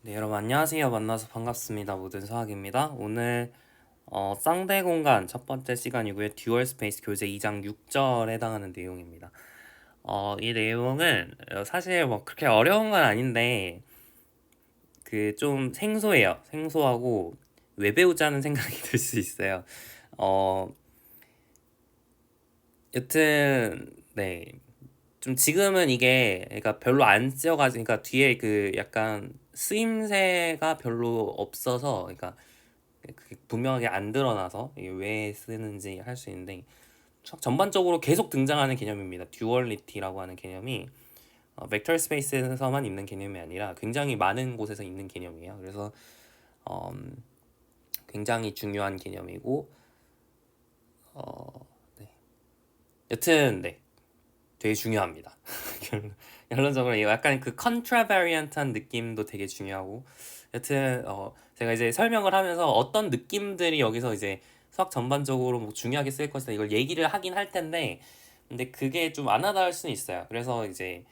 네, 여러분 안녕하세요. 만나서 반갑습니다. 모든 수학입니다. 오늘 쌍대 공간 첫 번째 시간이고요. 듀얼 스페이스 교재 2장 6절에 해당하는 내용입니다. 이 내용은 사실 뭐 그렇게 어려운 건 아닌데 그 좀 생소해요. 생소하고 왜 배우자는 생각이 들 수 있어요. 어, 여튼 네. 좀 지금은 이게 그러니까 별로 안 쓰여가지고 그러니까 뒤에 그 약간 쓰임새가 별로 없어서 그러니까 그게 분명하게 안 드러나서 이게 왜 쓰는지 할 수 있는데 전반적으로 계속 등장하는 개념입니다. 듀얼리티라고 하는 개념이 벡터 스페이스에서만 있는 개념이 아니라 굉장히 많은 곳에서 있는 개념이에요. 그래서 굉장히 중요한 개념이고 네. 여튼 네 되게 중요합니다. 결론적으로 약간 그 컨트라바리언트한 느낌도 되게 중요하고 여튼 제가 이제 설명을 하면서 어떤 느낌들이 여기서 이제 수학 전반적으로 뭐 중요하게 쓰일 것이다 이걸 얘기를 하긴 할 텐데 근데 그게 좀 안 와닿을 수는 있어요. 그래서 이제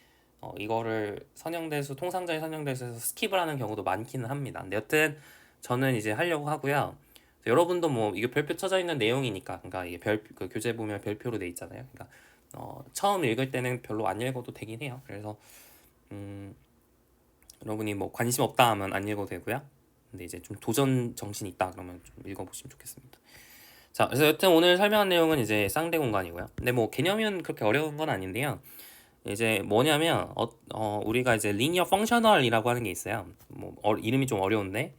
이거를 선형대수 통상자의 선형대수에서 스킵을 하는 경우도 많기는 합니다. 근데 여튼 저는 이제 하려고 하고요. 여러분도 뭐 이게 별표 쳐져 있는 내용이니까 그러니까 이게 그 교재 보면 별표로 돼 있잖아요. 그러니까 처음 읽을 때는 별로 안 읽어도 되긴 해요. 그래서 음, 여러분이 뭐 관심 없다 하면 안 읽어도 되고요. 근데 이제 좀 도전 정신 있다 그러면 좀 읽어보시면 좋겠습니다. 자, 그래서 여튼 오늘 설명한 내용은 이제 쌍대 공간이고요. 근데 뭐 개념은 그렇게 어려운 건 아닌데요. 이제 뭐냐면 우리가 이제 리니어 펑셔널이라고 하는 게 있어요. 뭐 이름이 좀 어려운데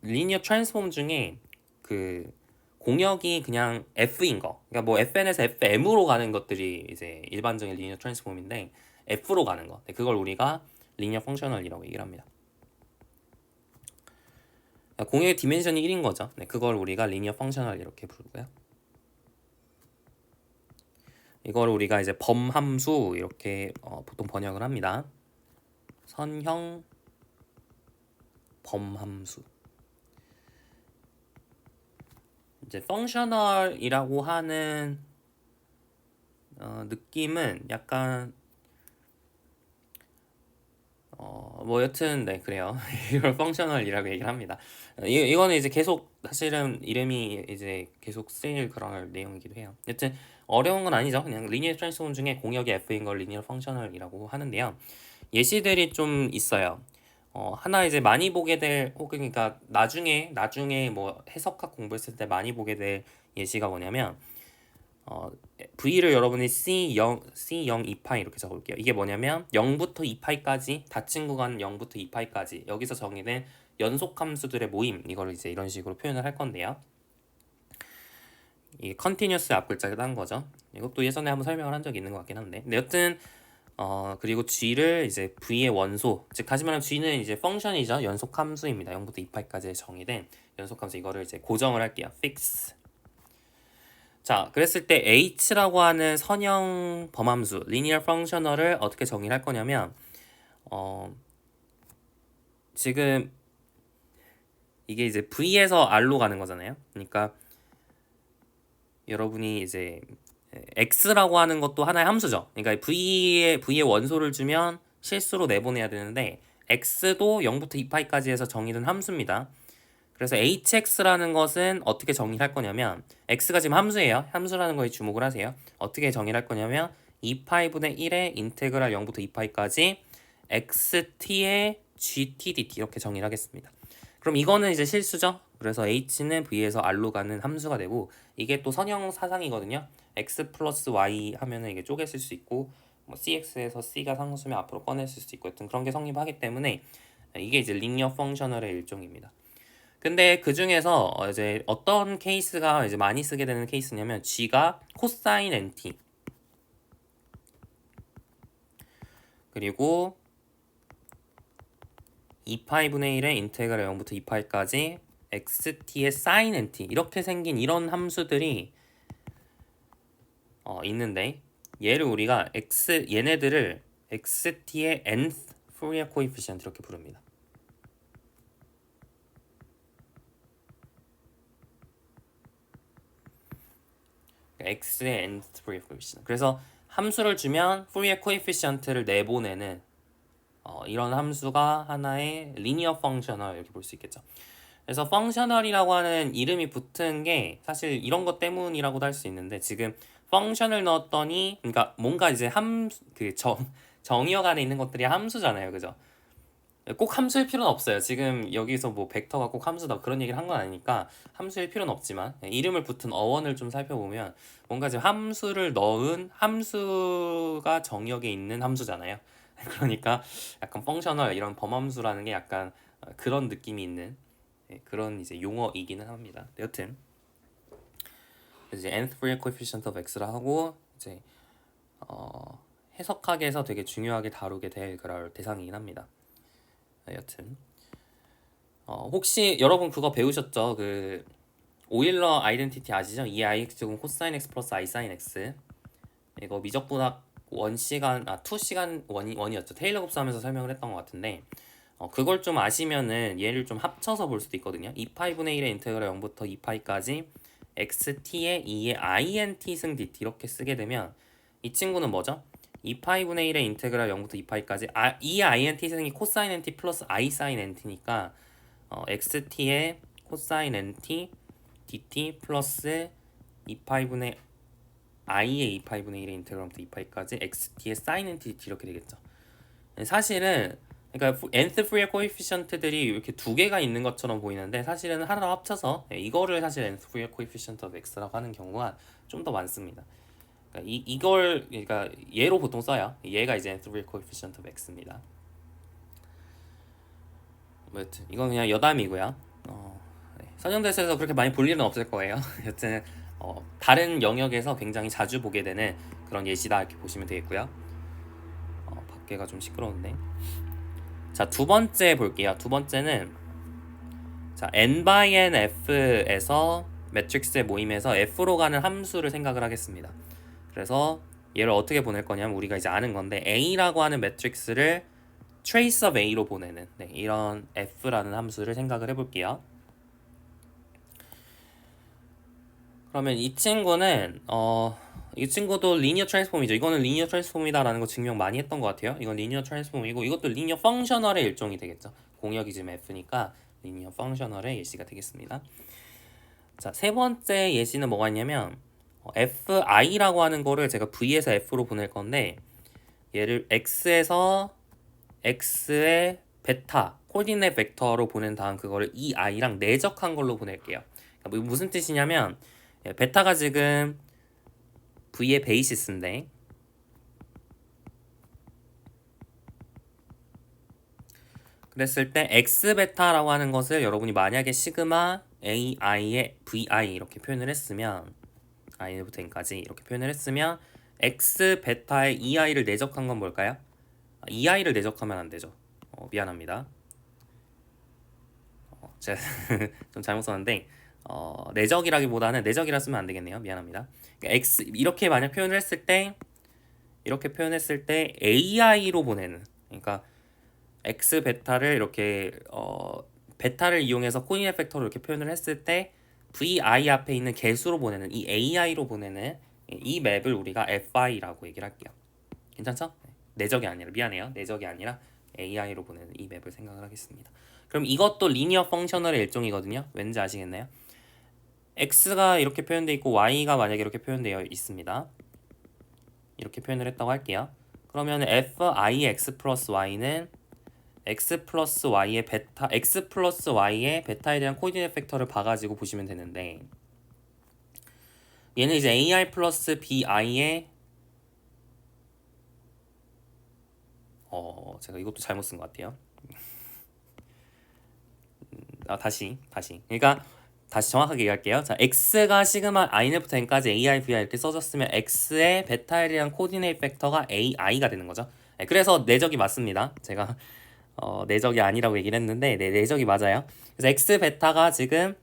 리니어 트랜스폼 중에 그 공역이 그냥 F인 거. 그러니까 뭐 FN에서 FM으로 가는 것들이 이제 일반적인 리니어 트랜스폼인데 F로 가는 거. 그걸 우리가 리니어 펑셔널이라고 얘기를 합니다. 공역의 디멘션이 1인 거죠. 네, 그걸 우리가 리니어 펑셔널 이렇게 부르고요. 이걸 우리가 이제 범함수 이렇게 보통 번역을 합니다. 선형 범함수. 이제 펑셔널이라고 하는 느낌은 약간 뭐 여튼 네 그래요. 이걸 펑셔널이라고 얘기를 합니다. 이거는 이제 계속 사실은 이름이 이제 계속 쓰일 그런 내용이기도 해요. 여튼 어려운 건 아니죠. 그냥 리니어 트랜스폼 중에 공역이 F인 걸 리니어 펑셔널이라고 하는데요. 예시들이 좀 있어요. 하나 이제 많이 보게 될 혹은 그러니까 나중에 뭐 해석학 공부했을 때 많이 보게 될 예시가 뭐냐면 어, V를 여러분이 C0 2파이 이렇게 적어볼게요. 이게 뭐냐면 0부터 2파이까지 닫힌 구간 0부터 2파이까지 여기서 정의된 연속 함수들의 모임 이걸 이제 이런 식으로 표현을 할 건데요. 이게 컨티뉴어스 앞글자를 딴 거죠. 이것도 예전에 한번 설명을 한 적이 있는 것 같긴 한데. 근데 여튼 그리고 G를 이제 V의 원소, 즉 다시 말하면 G는 이제 펑션이죠. 연속 함수입니다. 0부터 2파이까지 정의된 연속 함수 이거를 이제 고정을 할게요. fix. 자, 그랬을 때 h라고 하는 선형 범함수, linear functional을 어떻게 정의를 할 거냐면 지금 이게 이제 v에서 r로 가는 거잖아요. 그러니까 여러분이 이제 x라고 하는 것도 하나의 함수죠. 그러니까 v의 원소를 주면 실수로 내보내야 되는데 x도 0부터 2파이까지 해서 정의된 함수입니다. 그래서 hx라는 것은 어떻게 정의할 거냐면 x가 지금 함수예요. 함수라는 거에 주목을 하세요. 어떻게 정의할 거냐면 2파이분의 1의 인테그랄 0부터 2파이까지 xt의 gt dt 이렇게 정의를 하겠습니다. 그럼 이거는 이제 실수죠. 그래서 h는 v에서 r로 가는 함수가 되고 이게 또 선형 사상이거든요. x 플러스 y 하면은 이게 쪼개질 수 있고 뭐 cx에서 c가 상수면 앞으로 꺼냈을 수 있고 하여튼 그런 게 성립하기 때문에 이게 이제 리니어 펑셔널의 일종입니다. 근데 그 중에서 이제 어떤 케이스가 이제 많이 쓰게 되는 케이스냐면 g가 코사인 nt 그리고 2파이분의 1의 인테그랄 0부터 2파이까지 xt의 sin nt 이렇게 생긴 이런 함수들이 있는데 얘를 우리가 얘네들을 xt의 nth Fourier coefficient 이렇게 부릅니다. x의 nth Fourier coefficient. 그래서 함수를 주면 Fourier coefficient를 내보내는 이런 함수가 하나의 리니어 펑셔널 이렇게 볼 수 있겠죠. 그래서 펑셔널이라고 하는 이름이 붙은 게 사실 이런 것 때문이라고도 할 수 있는데, 지금 펑션을 넣었더니 그러니까 뭔가 이제 정의역 안에 있는 것들이 함수잖아요, 그죠? 꼭 함수일 필요는 없어요. 지금 여기서 뭐 벡터가 꼭 함수다 그런 얘기를 한 건 아니니까 함수일 필요는 없지만, 이름을 붙은 어원을 좀 살펴보면 뭔가 지금 함수를 넣은 함수가 정의역에 있는 함수잖아요. 그러니까 약간 펑셔널 이런 범함수라는 게 약간 그런 느낌이 있는 그런 이제 용어이기는 합니다. 여튼 이제 nth Fourier coefficient of x라 하고, 이제 해석학에서 되게 중요하게 다루게 될 그럴 대상이긴 합니다. 여튼 혹시 여러분 그거 배우셨죠? 그 오일러 아이덴티티 아시죠? 2ix 제곱 코사인 x 플러스 i 사인 x. 이거 미적분학 1시간 2시간 1이었죠. 테일러 곱수하면서 설명을 했던 것 같은데, 그걸 좀 아시면은 얘를 좀 합쳐서 볼 수도 있거든요. 2파이분의 1의 인테그랄 0부터 2파이까지 xt의 2의 int 승 dt 이렇게 쓰게 되면 이 친구는 뭐죠? 2파이분의 1의 인테그랄 0부터 2파이까지 2의 int 승이 코사인 nt 플러스 i 사인 nt니까 xt의 코사인 nt dt 플러스 2파이분의 i의 2파이분의 1의 인테그랄 0부터 2파이까지 xt의 사인 nt dt 이렇게 되겠죠. 사실은 그러니까 nth Fourier coefficient들이 이렇게 두 개가 있는 것처럼 보이는데, 사실은 하나로 합쳐서 이거를 사실 nth Fourier coefficient of x라고 하는 경우가 좀 더 많습니다. 그러니까 이걸 그러니까 얘로 보통 써요. 얘가 이제 nth Fourier coefficient of x입니다. 여튼 이건 그냥 여담이고요. 선형대에서 그렇게 많이 볼 일은 없을 거예요. 여튼 다른 영역에서 굉장히 자주 보게 되는 그런 예시다 이렇게 보시면 되겠고요. 밖에가 좀 시끄러운데. 자, 두 번째 볼게요. 두 번째는 자, n by n f에서 매트릭스의 모임에서 f로 가는 함수를 생각을 하겠습니다. 그래서 얘를 어떻게 보낼 거냐면, 우리가 이제 아는 건데 a라고 하는 매트릭스를 trace of a로 보내는 이런 f라는 함수를 생각을 해볼게요. 그러면 이 친구는 이 친구도 리니어 트랜스폼이죠. 이거는 리니어 트랜스폼이다라는 거 증명 많이 했던 것 같아요. 이건 리니어 트랜스폼이고, 이것도 리니어 펑셔널의 일종이 되겠죠. 공역이 지금 f니까 리니어 펑셔널의 예시가 되겠습니다. 자, 세 번째 예시는 뭐가 있냐면 fi라고 하는 거를 제가 v에서 f로 보낼 건데, 얘를 x에서 x의 베타 코디네이트 벡터로 보낸 다음 그거를 이 i랑 내적한 걸로 보낼게요. 그러니까 무슨 뜻이냐면, 베타가 지금 v의 베이시스인데, 그랬을 때 x 베타라고 하는 것을 여러분이 만약에 시그마 ai의 vi 이렇게 표현을 했으면, i부터 n까지 이렇게 표현을 했으면 x 베타의 ei를 내적한 건 뭘까요? ei를 내적하면 안 되죠. 미안합니다. 제가 좀 잘못 썼는데 내적이라기보다는 내적이라 쓰면 안 되겠네요. 미안합니다. 그러니까 x 이렇게 만약 표현을 했을 때, 이렇게 표현했을 때 ai로 보내는, 그러니까 x 베타를 이렇게 베타를 이용해서 코디네이트 벡터로 이렇게 표현을 했을 때 vi 앞에 있는 개수로 보내는 이 ai로 보내는 이 맵을 우리가 fi라고 얘기를 할게요. 괜찮죠? 내적이 아니라, 미안해요. 내적이 아니라 ai로 보내는 이 맵을 생각을 하겠습니다. 그럼 이것도 리니어 펑셔널의 일종이거든요. 왠지 아시겠나요? x가 이렇게 표현되어 있고 y가 만약에 이렇게 표현되어 있습니다. 이렇게 표현을 했다고 할게요. 그러면 fix 플러스 y는 x 플러스 y의 베타, x 플러스 y의 베타에 대한 코디네이트 팩터를 봐가지고 보시면 되는데, 얘는 이제 ai 플러스 bi의 제가 이것도 잘못 쓴 것 같아요. 다시. 그러니까 다시 정확하게 얘기할게요. 자, x가 시그마 in부터 n까지 ai, vi 이렇게 써졌으면 x의 베타에 대한 코디네이트 팩터가 ai가 되는 거죠. 그래서 내적이 맞습니다. 제가 내적이 아니라고 얘기를 했는데, 내적이 맞아요. 그래서 x 베타가 지금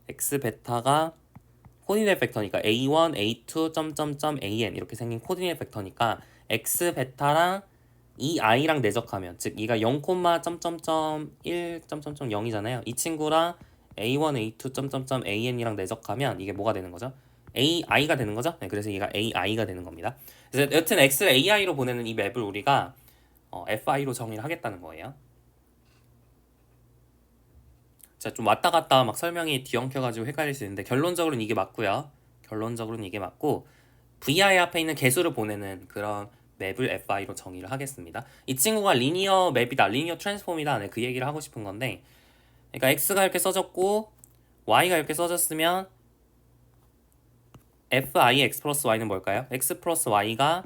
x 베타가 코디네이트 팩터니까 a1, a2, 점점점 an 이렇게 생긴 코디네이트 팩터니까 x 베타랑 이 i랑 내적하면, 즉 이가 0, 점점점 1, 점점점 0이잖아요. 이 친구랑 a1, a2, 점점점 an이랑 내적하면 이게 뭐가 되는 거죠? ai가 되는 거죠? 네, 그래서 얘가 ai가 되는 겁니다. 그래서 여튼 x를 ai로 보내는 이 맵을 우리가 fi로 정의를 하겠다는 거예요. 자, 좀 왔다 갔다 막 설명이 뒤엉켜가지고 헷갈릴 수 있는데 결론적으로는 이게 맞고요. 결론적으로는 이게 맞고 vi 앞에 있는 개수를 보내는 그런 맵을 fi로 정의를 하겠습니다. 이 친구가 리니어 맵이다, 리니어 트랜스폼이다, 네, 그 얘기를 하고 싶은 건데, 그러니까 x가 이렇게 써졌고 y가 이렇게 써졌으면 fi x 플러스 y는 뭘까요? x 플러스 y가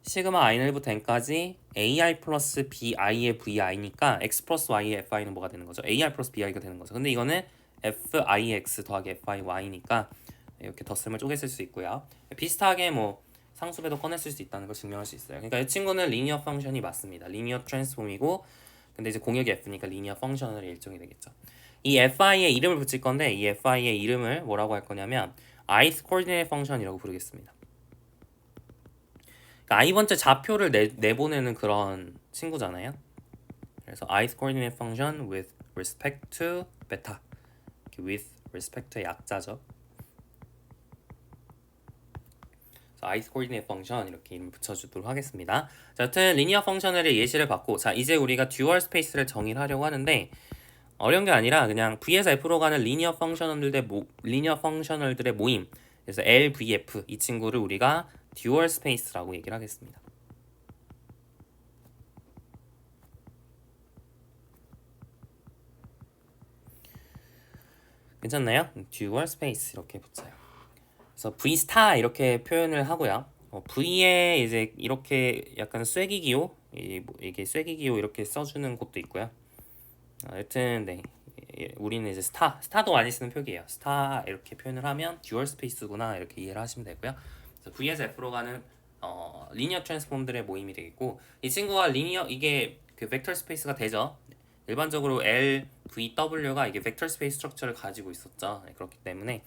시그마 i는 1부터 n까지 ai 플러스 bi의 vi니까 x 플러스 y의 fi는 뭐가 되는 거죠? ai 플러스 bi가 되는 거죠. 근데 이거는 fix 더하기 fy니까 이렇게 덧셈을 쪼개 쓸 수 있고요. 비슷하게 뭐 상수배도 꺼내 쓸 수 있다는 걸 증명할 수 있어요. 그러니까 이 친구는 리니어 펑션이 맞습니다. 리니어 트랜스폼이고, 근데 이제 공역이 f니까 리니어 펑션으로 일정이 되겠죠. 이 fi에 이름을 붙일 건데 이 fi의 이름을 뭐라고 할 거냐면 ith coordinate function이라고 부르겠습니다. 그러니까 i번째 좌표를 내보내는 그런 친구잖아요. 그래서 ith coordinate function with respect to beta, with respect의 약자죠. ith coordinate function 이렇게 이름 붙여주도록 하겠습니다. 자, 여튼 리니어 펑셔널의 예시를 받고, 자 이제 우리가 듀얼 스페이스를 정의를 하려고 하는데 어려운 게 아니라 그냥 V에서 F로 가는 리니어 펑셔널들의 모임, 그래서 LVF 이 친구를 우리가 듀얼 스페이스라고 얘기를 하겠습니다. 괜찮나요? 듀얼 스페이스 이렇게 붙여요. 그래서 V 스타 이렇게 표현을 하고요. V에 이제 이렇게 약간 쐐기기호, 이게 쐐기기호 이렇게 써주는 곳도 있고요. 여튼 네, 우리는 이제 스타도 많이 쓰는 표기예요. 스타 이렇게 표현을 하면 듀얼 스페이스구나 이렇게 이해를 하시면 되고요. 그래서 V에서 F로 가는 리니어 트랜스폼들의 모임이 되겠고, 이 친구가 리니어, 이게 그 벡터 스페이스가 되죠. 일반적으로 LVW가 이게 벡터 스페이스 스트럭처를 가지고 있었죠. 네, 그렇기 때문에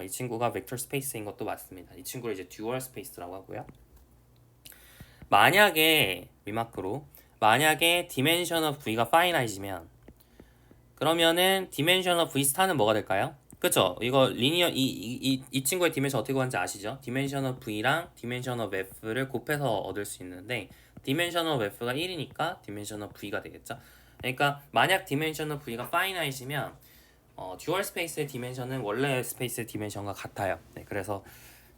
이 친구가 벡터 스페이스인 것도 맞습니다. 이 친구를 이제 듀얼 스페이스라고 하고요. 만약에 리마크로 만약에 dimension of v가 finite이면 그러면은 dimension of v 스타는 뭐가 될까요? 그쵸? 이거 리니어 이 친구의 디멘션 어떻게 구하는지 아시죠? dimension of v랑 dimension of f를 곱해서 얻을 수 있는데 dimension of f가 1이니까 dimension of v가 되겠죠? 그러니까 만약 dimension of v가 finite이면 듀얼 스페이스의 디멘션은 원래 스페이스의 디멘션과 같아요. 네, 그래서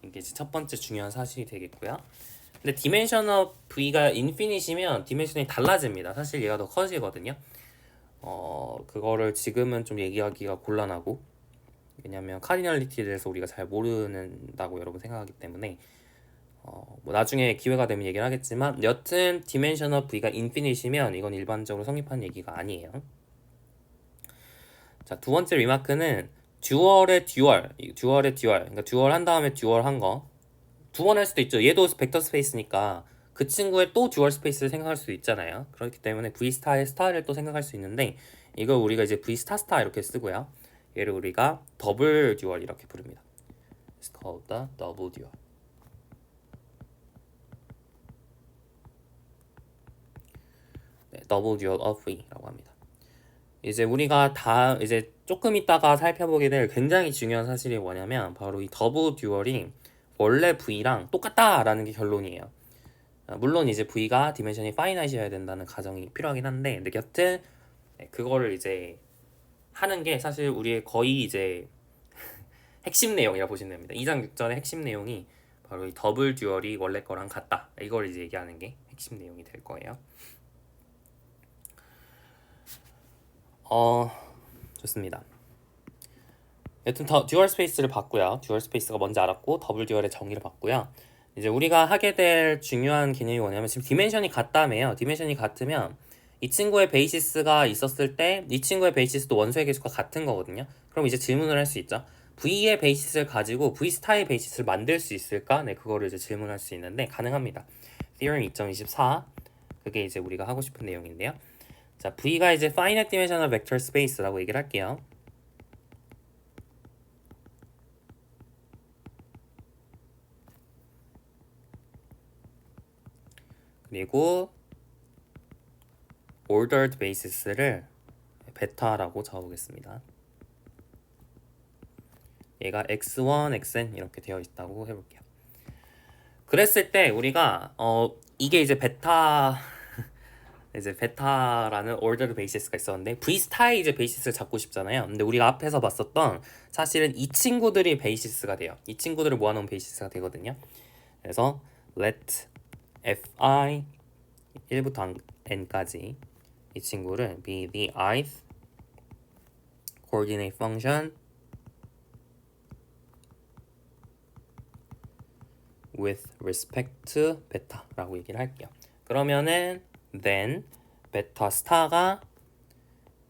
이게 첫 번째 중요한 사실이 되겠고요. 근데 디멘션 오브 v가 인피니시면 디멘션이 달라집니다. 사실 얘가 더 커지거든요. 그거를 지금은 좀 얘기하기가 곤란하고, 왜냐면 카디널리티에 대해서 우리가 잘 모른다고 여러분 생각하기 때문에 뭐 나중에 기회가 되면 얘기를 하겠지만, 여튼 디멘션 오브 v가 인피니시면 이건 일반적으로 성립한 얘기가 아니에요. 자, 두 번째 리마크는 듀얼의 듀얼, 그러니까 듀얼 한 다음에 듀얼 한 거. 두 번 할 수도 있죠. 얘도 벡터 스페이스니까 그 친구의 또 듀얼 스페이스를 생각할 수도 있잖아요. 그렇기 때문에 V 스타의 스타를 또 생각할 수 있는데, 이걸 우리가 이제 V 스타 스타 이렇게 쓰고요. 얘를 우리가 더블 듀얼 이렇게 부릅니다. It's called the double dual. 네, double dual of V라고 합니다. 이제 우리가 다 이제 조금 있다가 살펴보게 될 굉장히 중요한 사실이 뭐냐면 바로 이 더블 듀얼이 원래 V랑 똑같다라는 게 결론이에요. 물론 이제 V가 디멘션이 파이나이트여야 된다는 가정이 필요하긴 한데, 근데 여튼 그거를 이제 하는 게 사실 우리의 거의 이제 핵심 내용이라 보시면 됩니다. 2장 6절의 핵심 내용이 바로 이 더블 듀얼이 원래 거랑 같다, 이걸 이제 얘기하는 게 핵심 내용이 될 거예요. 좋습니다. 여튼 듀얼 스페이스를 봤고요. 듀얼 스페이스가 뭔지 알았고 더블 듀얼의 정의를 봤고요. 이제 우리가 하게 될 중요한 개념이 뭐냐면, 지금 디멘션이 같다며요. 디멘션이 같으면 이 친구의 베이시스가 있었을 때 이 친구의 베이시스도 원소의 개수가 같은 거거든요. 그럼 이제 질문을 할 수 있죠. V의 베이시스를 가지고 V 스타의 베이시스를 만들 수 있을까? 네, 그거를 이제 질문할 수 있는데 가능합니다. Theorem 2.24, 그게 이제 우리가 하고 싶은 내용인데요. 자, V가 이제 finite dimensional vector space라고 얘기를 할게요. 그리고 ordered basis를 베타라고 적어보겠습니다. 얘가 x1, xn 이렇게 되어 있다고 해볼게요. 그랬을 때 우리가 이게 이제 베타라는 ordered basis가 있었는데 V 스타의 이제 베이시스를 잡고 싶잖아요. 근데 우리가 앞에서 봤었던 사실은 이 친구들이 베이시스가 돼요. 이 친구들을 모아놓은 베이시스가 되거든요. 그래서 let fi 1부터 n까지 이 친구를 be the ith coordinate function with respect to beta라고 얘기를 할게요. 그러면은 then 베타 스타가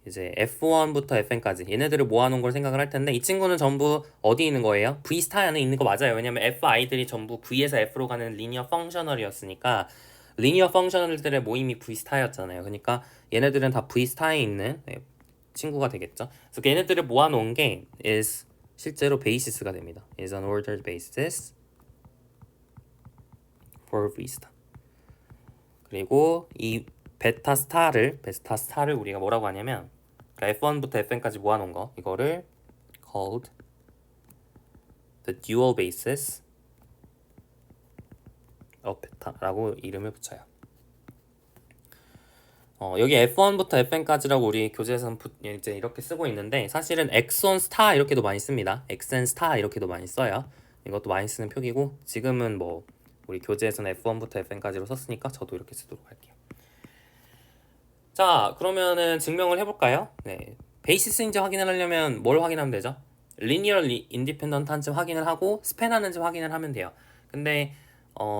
이제 f1부터 fn까지 얘네들을 모아놓은 걸 생각을 할 텐데 이 친구는 전부 어디 있는 거예요? v 스타 안에 있는 거 맞아요. 왜냐면 fi들이 전부 v에서 f로 가는 리니어 펑셔널이었으니까 리니어 펑셔널들의 모임이 v 스타였잖아요. 그러니까 얘네들은 다 v 스타에 있는 친구가 되겠죠. 그래서 얘네들을 모아놓은 게 is 실제로 베이시스가 됩니다. is an ordered basis for v star. 그리고 이 베타 스타를 우리가 뭐라고 하냐면 그러니까 F1부터 Fn까지 모아놓은 거 이거를 called the dual basis of beta라고 이름을 붙여요. 여기 F1부터 Fn까지라고 우리 교재에서는 이제 이렇게 쓰고 있는데 사실은 X1 스타 이렇게도 많이 씁니다. XN 스타 이렇게도 많이 써요. 이것도 많이 쓰는 표기고 지금은 뭐 우리 교재에서는 F1부터 Fn까지로 썼으니까 저도 이렇게 쓰도록 할게요. 자, 그러면은 증명을 해볼까요? 네, 베이시스인지 확인을 하려면 뭘 확인하면 되죠? 리니얼 인디펜던트한지 확인을 하고 스팬하는지 확인을 하면 돼요. 근데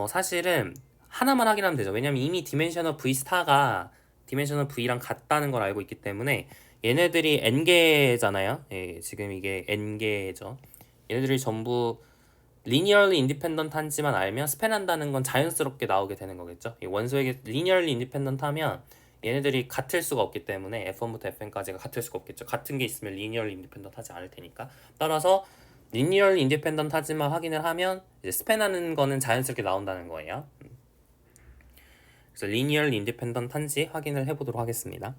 사실은 하나만 확인하면 되죠. 왜냐면 이미 디멘셔널 V 스타가 디멘셔널 V랑 같다는 걸 알고 있기 때문에 얘네들이 n개잖아요. 예, 지금 이게 n개죠. 얘네들이 전부 리니얼리 인디펜던트한지만 알면 스팬한다는 건 자연스럽게 나오게 되는 거겠죠. 이 원소에게 리니얼리 인디펜던트하면 얘네들이 같을 수가 없기 때문에 F1부터 Fn까지가 같을 수가 없겠죠. 같은 게 있으면 리니얼리 인디펜던트 하지 않을 테니까. 따라서 리니얼리 인디펜던트 하지만 확인을 하면 이제 스팬하는 거는 자연스럽게 나온다는 거예요. 그래서 리니얼리 인디펜던트 한지 확인을 해보도록 하겠습니다.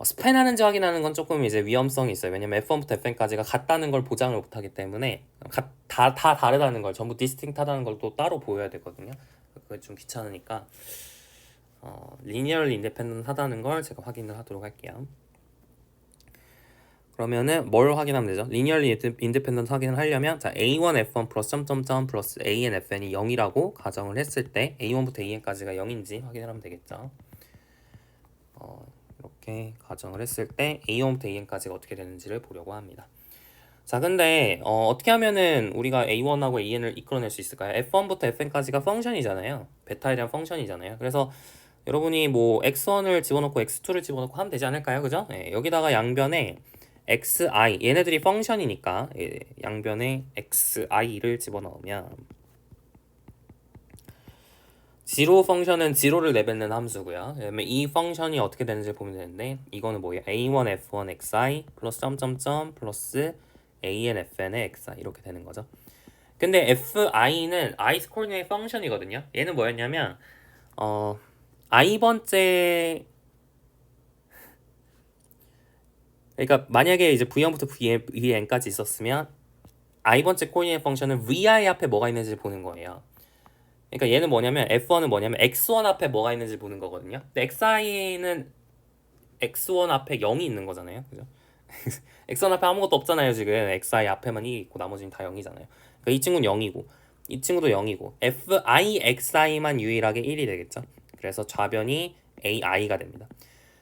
스팬하는지 확인하는 건 조금 이제 위험성이 있어요. 왜냐면 F1부터 Fn까지가 같다는 걸 보장을 못하기 때문에 다 다르다는 걸 전부 디스팅트하다는 걸 또 따로 보여야 되거든요. 그게 좀 귀찮으니까 리니얼리 인디펜던트 하다는 걸 제가 확인을 하도록 할게요. 그러면은 뭘 확인하면 되죠? 리니얼리 인디펜던트 확인을 하려면 자 A1 F1 플러스 점점점 플러스 AN FN이 0이라고 가정을 했을 때 A1부터 AN까지가 0인지 확인을 하면 되겠죠. 이렇게 가정을 했을 때 A1부터 AN까지가 어떻게 되는지를 보려고 합니다. 자, 근데 어떻게 하면은 우리가 A1하고 AN을 이끌어낼 수 있을까요? F1부터 Fn까지가 펑션이잖아요. 베타에 대한 펑션이잖아요. 그래서 여러분이 뭐 x1을 집어넣고 x2를 집어넣고 하면 되지 않을까요? 그죠? 네, 여기다가 양변에 xi 얘네들이 펑션이니까 양변에 xi를 집어넣으면 지로 펑션은 지로를 내뱉는 함수고요. 그다음에 이 펑션이 어떻게 되는지 보면 되는데 이거는 뭐예요? a1 f1 xi 플러스 점점점 플러스 an fn의 xi 이렇게 되는 거죠. 근데 fi는 ith 코디네이트 펑션이거든요. 얘는 뭐였냐면 i번째 그러니까 만약에 이제 v1부터 vn까지 있었으면 i번째 코디네이트 펑션은 vi 앞에 뭐가 있는지 보는 거예요. 그러니까 얘는 뭐냐면 f1은 뭐냐면 x1 앞에 뭐가 있는지 보는 거거든요. 근데 xi는 x1 앞에 0이 있는 거잖아요. 그죠? x1 앞에 아무것도 없잖아요. 지금 xi 앞에만 1이 있고 나머지는 다 0이잖아요. 그러니까 이 친구는 0이고 이 친구도 0이고 fi xi만 유일하게 1이 되겠죠. 그래서 좌변이 ai가 됩니다.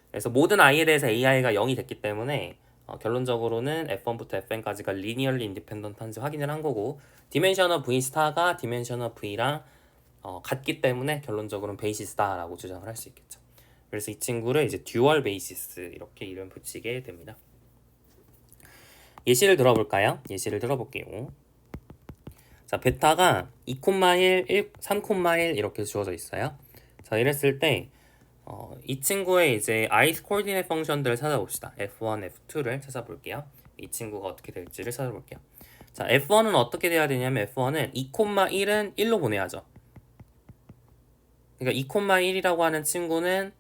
그래서 모든 i에 대해서 ai가 0이 됐기 때문에 결론적으로는 f1부터 fn까지가 리니얼리 인디펜던트한지 확인을 한 거고 디멘셔널 v 스타가 디멘셔널 v랑 같기 때문에 결론적으로는 베이시스다라고 주장을 할 수 있겠죠. 그래서 이 친구를 이제 듀얼 베이시스 이렇게 이름 붙이게 됩니다. 예시를 들어볼까요? 예시를 들어볼게요. 자, 베타가 2,1, 3,1 이렇게 주어져 있어요. 자, 이랬을 때 이 친구의 이제 ith 코디네이트 펑션들을 찾아봅시다. F1, F2를 찾아볼게요. 이 친구가 어떻게 될지를 찾아볼게요. 자, F1은 어떻게 돼야 되냐면 F1은 2,1은 1로 보내야죠. 그러니까 2,1이라고 하는 친구는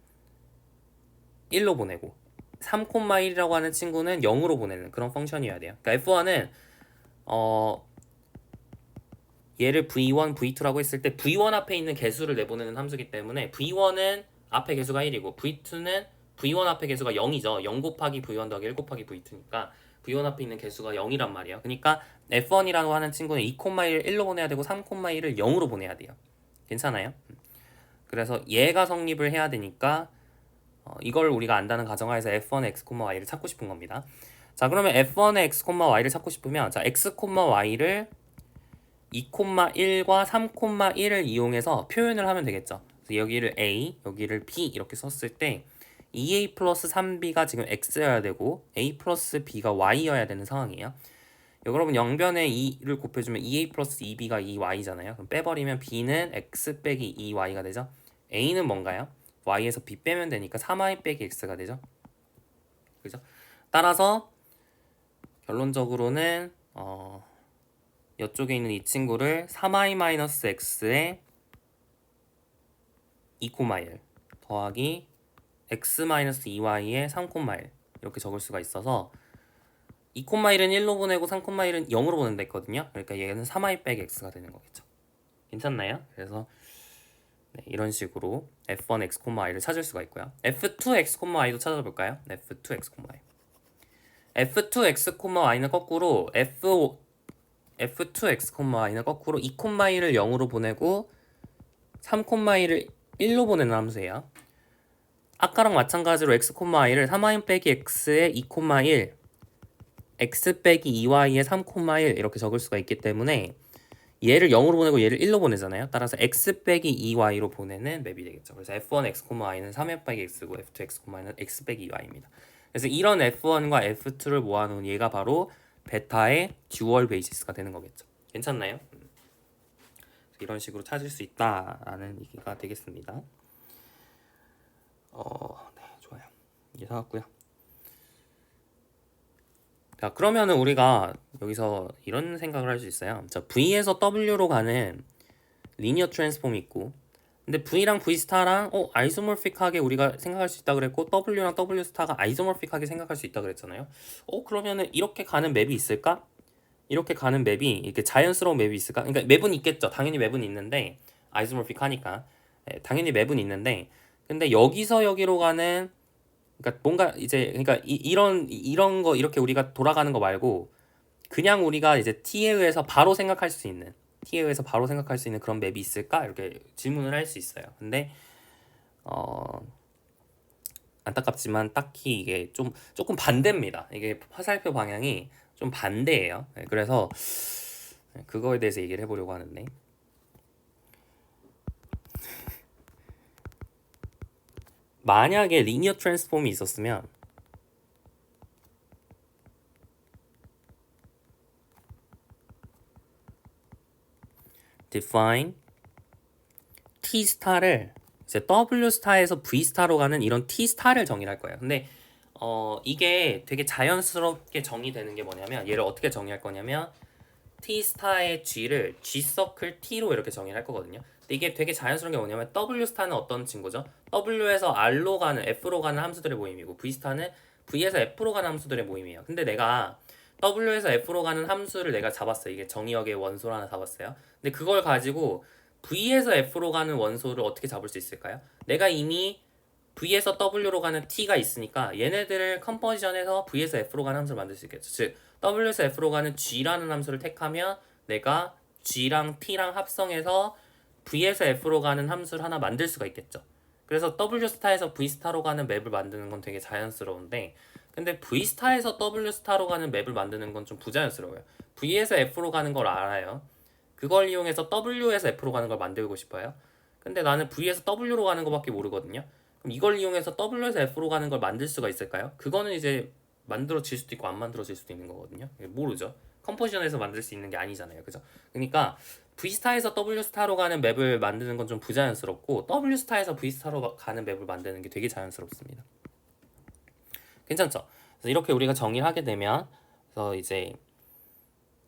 1로 보내고 3,1이라고 하는 친구는 0으로 보내는 그런 펑션이어야 돼요. 그러니까 F1은 얘를 v1, v2라고 했을 때 v1 앞에 있는 개수를 내보내는 함수이기 때문에 v1은 앞에 개수가 1이고 v2는 v1 앞에 개수가 0이죠. 0 곱하기 v1 더하기 1 곱하기 v2니까 v1 앞에 있는 개수가 0이란 말이에요. 그러니까 f1이라고 하는 친구는 2,1을 1로 보내야 되고 3,1을 0으로 보내야 돼요. 괜찮아요? 그래서 얘가 성립을 해야 되니까 이걸 우리가 안다는 가정하에서 f1의 x, y를 찾고 싶은 겁니다. 자, 그러면 f1의 x, y를 찾고 싶으면 자, x, y를 2,1과 3,1을 이용해서 표현을 하면 되겠죠. 그래서 여기를 a, 여기를 b 이렇게 썼을 때 2a 플러스 3b가 지금 x여야 되고 a 플러스 b가 y여야 되는 상황이에요. 여러분 영변에 2를 곱해주면 2a 플러스 2b가 2y잖아요. 그럼 빼버리면 b는 x 빼기 2y가 되죠. a는 뭔가요? y에서 b 빼면 되니까 3y 빼기 x가 되죠. 그죠? 따라서 결론적으로는 이쪽에 있는 이 친구를 3i-x에 2,1 더하기 x-2y에 3,1 이렇게 적을 수가 있어서 2,1은 1로 보내고 3,1은 0으로 보낸다 했거든요. 그러니까 얘는 3i 빼기 x가 되는 거겠죠. 괜찮나요? 그래서 네, 이런 식으로 f1 x, y를 찾을 수가 있고요. f2 x, y도 찾아볼까요? f2 x, y f2 x, y는 거꾸로 f2 x, y는 거꾸로 2,1을 0으로 보내고 3,1을 1로 보내는 함수예요. 아까랑 마찬가지로 x, y를 3i 빼기 x에 2,1 x 빼기 2y에 3,1 이렇게 적을 수가 있기 때문에 얘를 0으로 보내고 얘를 1로 보내잖아요. 따라서 x 빼기 2y로 보내는 맵이 되겠죠. 그래서 f1 x, y는 3f 빼기 x고 f2 x, y는 x 빼기 2y입니다. 그래서 이런 f1과 f2를 모아놓은 얘가 바로 베타의 듀얼 베이시스가 되는 거겠죠. 괜찮나요? 이런 식으로 찾을 수 있다라는 얘기가 되겠습니다. 네, 좋아요. 이게 나왔고요. 자, 그러면은 우리가 여기서 이런 생각을 할 수 있어요. 자, V에서 W로 가는 리니어 트랜스폼이 있고, 근데 V랑 V 스타랑 아이소모픽하게 우리가 생각할 수 있다 그랬고, W랑 W 스타가 아이소모픽하게 생각할 수 있다 그랬잖아요. 그러면은 이렇게 가는 맵이 있을까? 이렇게 가는 맵이 이렇게 자연스러운 맵이 있을까? 그러니까 맵은 있겠죠. 당연히 맵은 있는데 아이소모픽하니까 당연히 맵은 있는데, 근데 여기서 여기로 가는 그러니까 뭔가 이제 그러니까 이런 거 이렇게 우리가 돌아가는 거 말고 그냥 우리가 이제 T에 의해서 바로 생각할 수 있는 그런 맵이 있을까? 이렇게 질문을 할 수 있어요. 근데 안타깝지만 딱히 이게 조금 반대입니다. 이게 화살표 방향이 좀 반대예요. 그래서 그거에 대해서 얘기를 해보려고 하는데 만약에 리니어 트랜스폼이 있었으면 define t 스타를 이제 w 스타에서 v 스타로 가는 이런 t 스타를 정의를 할 거예요. 근데 이게 되게 자연스럽게 정의되는 게 뭐냐면 얘를 어떻게 정의할 거냐면 t 스타의 g를 g 서클 t로 이렇게 정의를 할 거거든요. 근데 이게 되게 자연스러운 게 뭐냐면 w 스타는 어떤 친구죠? w에서 r로 가는 f로 가는 함수들의 모임이고 v 스타는 v에서 f로 가는 함수들의 모임이에요. 근데 내가 w에서 f로 가는 함수를 내가 잡았어요. 이게 정의역의 원소를 하나 잡았어요. 근데 그걸 가지고 v에서 f로 가는 원소를 어떻게 잡을 수 있을까요? 내가 이미 v에서 w로 가는 t가 있으니까 얘네들을 컴포지션해서 v에서 f로 가는 함수를 만들 수 있겠죠. 즉 w에서 f로 가는 g라는 함수를 택하면 내가 g랑 t랑 합성해서 v에서 f로 가는 함수를 하나 만들 수가 있겠죠. 그래서 w스타에서 v스타로 가는 맵을 만드는 건 되게 자연스러운데 근데 v스타에서 w스타로 가는 맵을 만드는 건 좀 부자연스러워요. v에서 f로 가는 걸 알아요. 그걸 이용해서 w에서 f로 가는 걸 만들고 싶어요. 근데 나는 v에서 w로 가는 거밖에 모르거든요. 그럼 이걸 이용해서 w에서 f로 가는 걸 만들 수가 있을까요? 그거는 이제 만들어질 수도 있고 안 만들어질 수도 있는 거거든요. 모르죠. 컴포지션에서 만들 수 있는 게 아니잖아요. 그죠? 그러니까 V스타에서 W스타로 가는 맵을 만드는 건 좀 부자연스럽고 W스타에서 V스타로 가는 맵을 만드는 게 되게 자연스럽습니다. 괜찮죠? 그래서 이렇게 우리가 정의를 하게 되면 그래서 이제